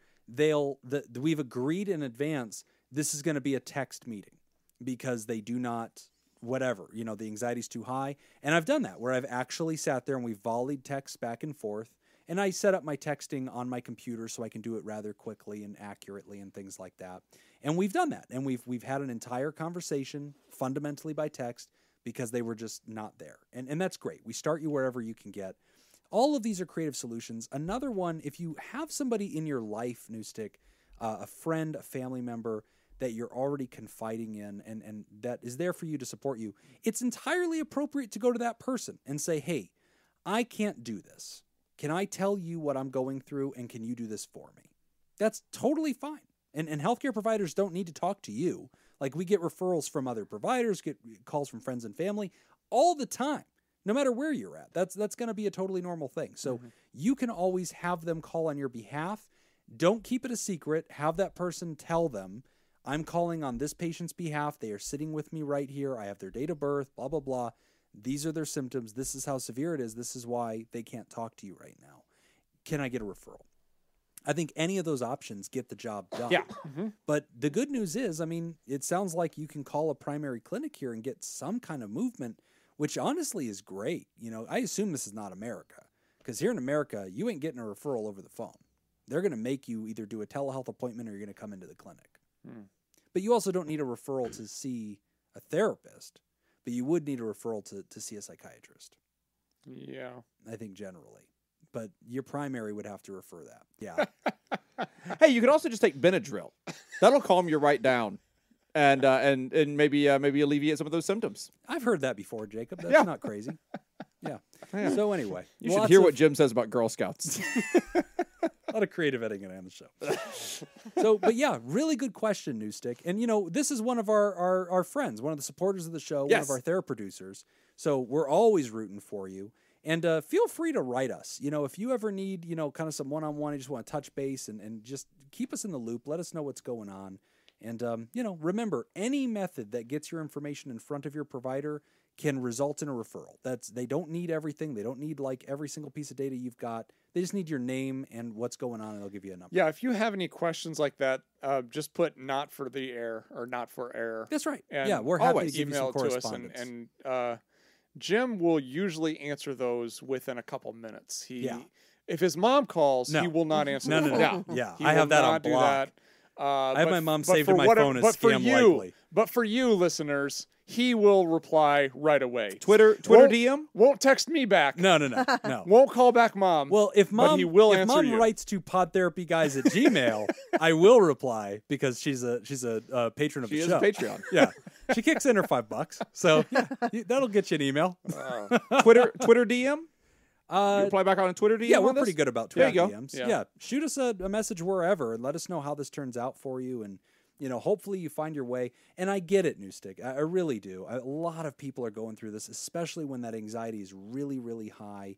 we've agreed in advance this is going to be a text meeting because they do not whatever, the anxiety's too high. And I've done that where I've actually sat there and we've volleyed texts back and forth. And I set up my texting on my computer so I can do it rather quickly and accurately and things like that. And we've done that. And we've had an entire conversation fundamentally by text because they were just not there. And that's great. We start you wherever you can get. All of these are creative solutions. Another one, if you have somebody in your life, Newstick, a friend, a family member that you're already confiding in and that is there for you to support you, it's entirely appropriate to go to that person and say, hey, I can't do this. Can I tell you what I'm going through and can you do this for me? That's totally fine. And healthcare providers don't need to talk to you. Like we get referrals from other providers, get calls from friends and family all the time, no matter where you're at. That's going to be a totally normal thing. So you can always have them call on your behalf. Don't keep it a secret. Have that person tell them, I'm calling on this patient's behalf. They are sitting with me right here. I have their date of birth, blah, blah, blah. These are their symptoms. This is how severe it is. This is why they can't talk to you right now. Can I get a referral? I think any of those options get the job done. Yeah. But the good news is, I mean, it sounds like you can call a primary clinic here and get some kind of movement, which honestly is great. I assume this is not America because here in America, you ain't getting a referral over the phone. They're going to make you either do a telehealth appointment or you're going to come into the clinic. But you also don't need a referral to see a therapist, but you would need a referral to see a psychiatrist. Yeah. I think generally. But your primary would have to refer that. Yeah. Hey, you could also just take Benadryl. That'll calm you right down, and maybe alleviate some of those symptoms. I've heard that before, Jacob. That's Yeah. not crazy. Yeah. So anyway. You should hear what Jim says about Girl Scouts. A lot of creative editing on the show. But yeah, really good question, Newstick. And, this is one of our friends, one of the supporters of the show, one Yes. of our theraproducers. So we're always rooting for you. And feel free to write us. If you ever need, kind of some one-on-one, you just want to touch base and just keep us in the loop. Let us know what's going on. And, remember, any method that gets your information in front of your provider can result in a referral. They don't need everything. They don't need like every single piece of data you've got. They just need your name and what's going on, and they'll give you a number. Yeah, if you have any questions like that, just put not for the air or not for air. That's right. And Yeah, we're happy to always give you some email it to us, correspondence. and Jim will usually answer those within a couple minutes. Yeah. If his mom calls, No. he will not answer No, the no, phone. no. Yeah, He I will have that on not do block. that. I have my mom saved in my phone as scam likely. But for you, listeners, he will reply right away. Twitter DM? Won't text me back. No. Won't call back mom. Well, if mom, he will if answer mom you. writes to PodTherapyGuys at Gmail, I will reply because she's a patron of She the is show. a Patreon. Yeah, she kicks in her $5, so yeah, that'll get you an email. Twitter DM? You reply back on a Twitter DM? Yeah, we're on this? pretty good about There Twitter you go. DMs. Yeah. Yeah, shoot us a message wherever and let us know how this turns out for you. And, hopefully you find your way. And I get it, Newstick. I really do. A lot of people are going through this, especially when that anxiety is really, really high.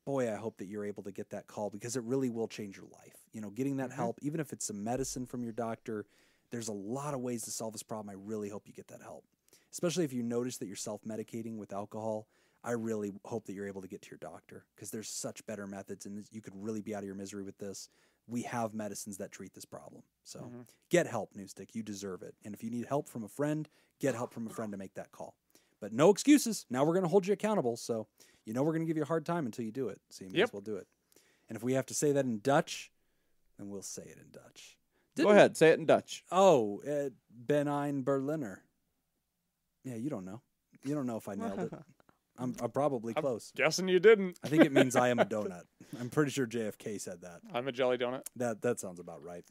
Boy, I hope that you're able to get that call because it really will change your life. Getting that help, even if it's some medicine from your doctor, there's a lot of ways to solve this problem. I really hope you get that help, especially if you notice that you're self-medicating with alcohol. I really hope that you're able to get to your doctor because there's such better methods and you could really be out of your misery with this. We have medicines that treat this problem. So get help, Newstick. You deserve it. And if you need help from a friend, get help from a friend to make that call. But no excuses. Now we're going to hold you accountable. So we're going to give you a hard time until you do it. So you may as well do it. And if we have to say that in Dutch, then we'll say it in Dutch. Go ahead. Say it in Dutch. Oh, Ben ein Berliner. Yeah, you don't know. You don't know if I nailed it. I'm probably close. Guessing you didn't. I think it means I am a donut. I'm pretty sure JFK said that. I'm a jelly donut. That sounds about right.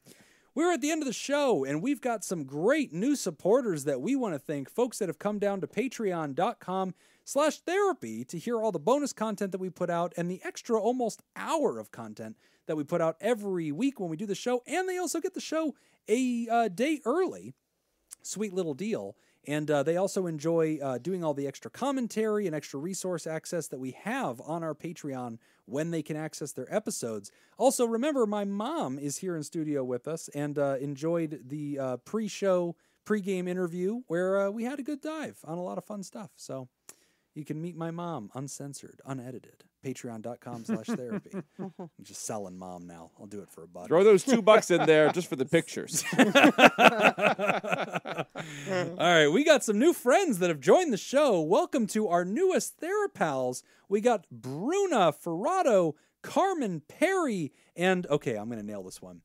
We're at the end of the show, and we've got some great new supporters that we want to thank. Folks that have come down to patreon.com/therapy to hear all the bonus content that we put out and the extra almost hour of content that we put out every week when we do the show. And they also get the show a day early. Sweet little deal. And they also enjoy doing all the extra commentary and extra resource access that we have on our Patreon when they can access their episodes. Also, remember, my mom is here in studio with us and enjoyed the pre-game interview where we had a good dive on a lot of fun stuff. So you can meet my mom uncensored, unedited. Patreon.com/therapy. I'm just selling mom now. I'll do it for $1. Throw those $2 in there just for the pictures. All right, we got some new friends that have joined the show. Welcome to our newest Therapals. We got Bruna Ferrado, Carmen Perry, and, okay, I'm going to nail this one,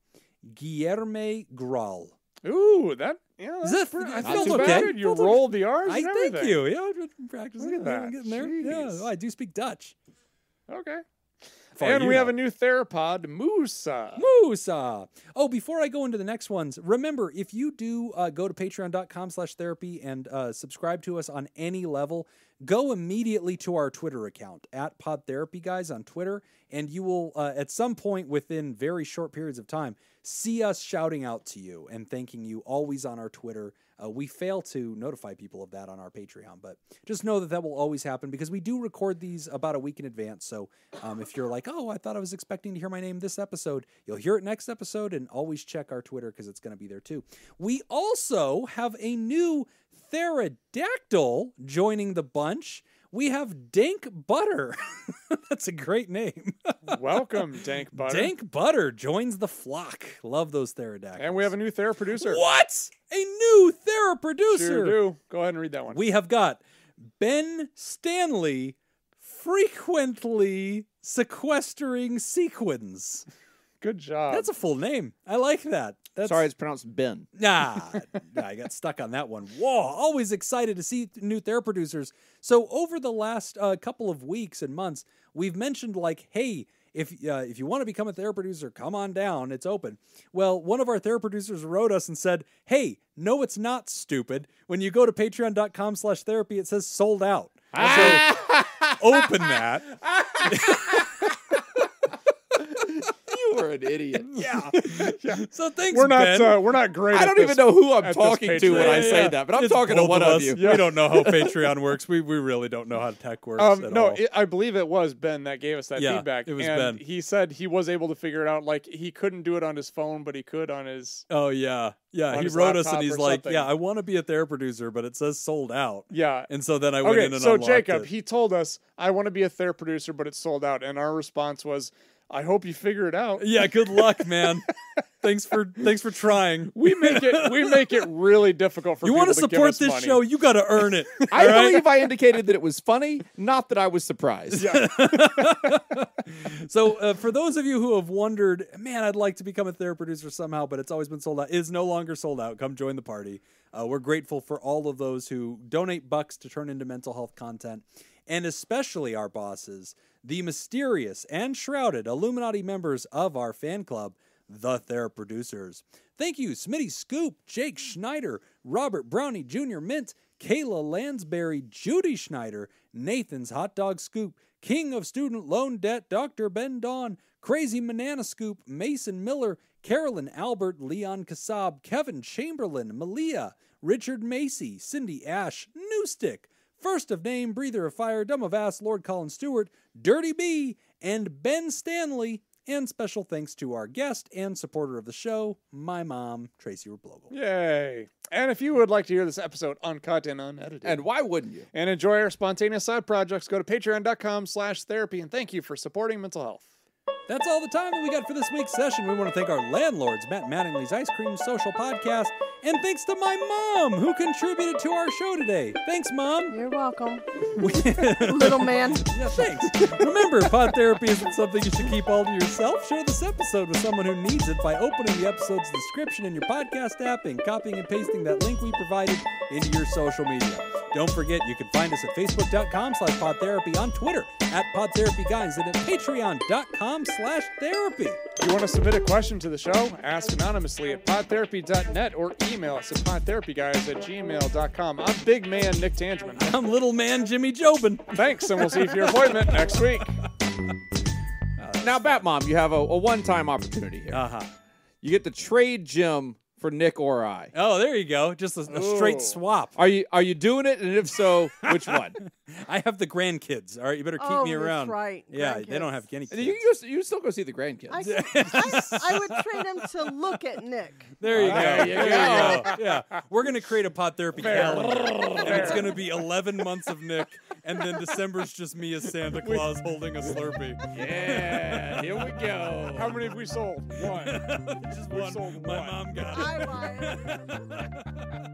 Guillerme Graal. Ooh, that Is that I not felt too okay. bad? You rolled the R's. I and thank everything. you. Yeah, I've been practicing. Look at that. I'm getting there. Jeez. Yeah, I do speak Dutch. Okay. Far And you we have know. a new Therapod, Musa. Musa. Oh, before I go into the next ones, remember, if you do go to patreon.com/therapy and subscribe to us on any level, go immediately to our Twitter account at PodTherapyGuys on Twitter, and you will, at some point within very short periods of time, see us shouting out to you and thanking you always on our Twitter. We fail to notify people of that on our Patreon, but just know that that will always happen because we do record these about a week in advance. So if you're like, oh, I thought I was expecting to hear my name this episode, you'll hear it next episode, and always check our Twitter because it's going to be there too. We also have a new Pterodactyl joining the bunch. We have Dank Butter. That's a great name. Welcome, Dank Butter. Dank Butter joins the flock. Love those Pterodactyls. And we have a new Theraproducer. What? A new Theraproducer. Sure do. Go ahead and read that one. We have got Ben Stanley frequently sequestering sequins. Good job. That's a full name. I like that. Sorry, it's pronounced Ben. Nah, I got stuck on that one. Whoa, always excited to see new Theraproducers. So over the last couple of weeks and months, we've mentioned like, hey, if you want to become a Theraproducer, come on down. It's open. Well, one of our Theraproducers wrote us and said, hey, no, it's not stupid. When you go to patreon.com/therapy, it says sold out. So open that. You were an idiot. Yeah. So thanks, we're not Ben. We're not great. I don't even know who I'm at this talking to when I Patreon. say that, but I'm It's talking to both one of us. you. We don't know how Patreon works. We really don't know how tech works at No, all. I believe it was Ben that gave us that Yeah, feedback. it was and Ben. He said he was able to figure it out. Like he couldn't do it on his phone, but he could on his. Oh, yeah. Yeah, on he his wrote us laptop and he's or like, something. yeah, I want to be a Theraproducer, but it says sold out. Yeah. And so then I went Okay, in and so unlocked Jacob, it. he told us, I want to be a Theraproducer, but it's sold out. And our response was, I hope you figure it out. Yeah, good luck, man. Thanks for trying. We make it really difficult for you people want to to give support us this money. show, you got to earn it. I all right? believe I indicated that it was funny, not that I was surprised. Yeah. So for those of you who have wondered, man, I'd like to become a therapy producer somehow, but it's always been sold out. It is no longer sold out. Come join the party. We're grateful for all of those who donate bucks to turn into mental health content, and especially our bosses, the mysterious and shrouded Illuminati members of our fan club, the Therapy Producers. Thank you, Smitty Scoop, Jake Schneider, Robert Brownie Jr. Mint, Kayla Lansbury, Judy Schneider, Nathan's Hot Dog Scoop, King of Student Loan Debt, Dr. Ben Don, Crazy Banana Scoop, Mason Miller, Carolyn Albert, Leon Kassab, Kevin Chamberlain, Malia, Richard Macy, Cindy Ash, Newstick, First of Name, Breather of Fire, Dumb of Ass, Lord Colin Stewart, Dirty B, and Ben Stanley. And special thanks to our guest and supporter of the show, my mom, Tracy Replogle. Yay. And if you would like to hear this episode uncut and unedited, And why wouldn't you? and enjoy our spontaneous side projects, go to patreon.com/therapy. And thank you for supporting mental health. That's all the time that we got for this week's session. We want to thank our landlords, Matt Mattingly's Ice Cream Social Podcast, and thanks to my mom, who contributed to our show today. Thanks, Mom. You're welcome, little man. Yeah, thanks. Remember, pod therapy isn't something you should keep all to yourself. Share this episode with someone who needs it by opening the episode's description in your podcast app and copying and pasting that link we provided into your social media. Don't forget, you can find us at facebook.com/podtherapy, on Twitter @PodTherapyGuys, and at patreon.com/therapy. If you want to submit a question to the show, ask anonymously at podtherapy.net or email us at podtherapyguys@gmail.com. I'm big man Nick Tangeman. I'm little man Jimmy Jobin. Thanks, and we'll see you for your appointment next week. Now, Bat Mom, you have a one-time opportunity here. Uh-huh. You get to trade Jim for Nick or I. Oh, there you go. Just a straight Ooh. swap. Are you doing it? And if so, which one? I have the grandkids. All right, you better keep me that's around. right, Yeah, they don't grandkids. have any kids. You still go see the grandkids. I would trade him to look at Nick. There you go. There you There go. you go. Yeah, we're gonna create a pod therapy calendar, and it's gonna be 11 months of Nick, and then December's just me as Santa Claus holding a Slurpee. Yeah, here we go. How many have we sold? One. Just We one. sold My one. mom got it. I lied.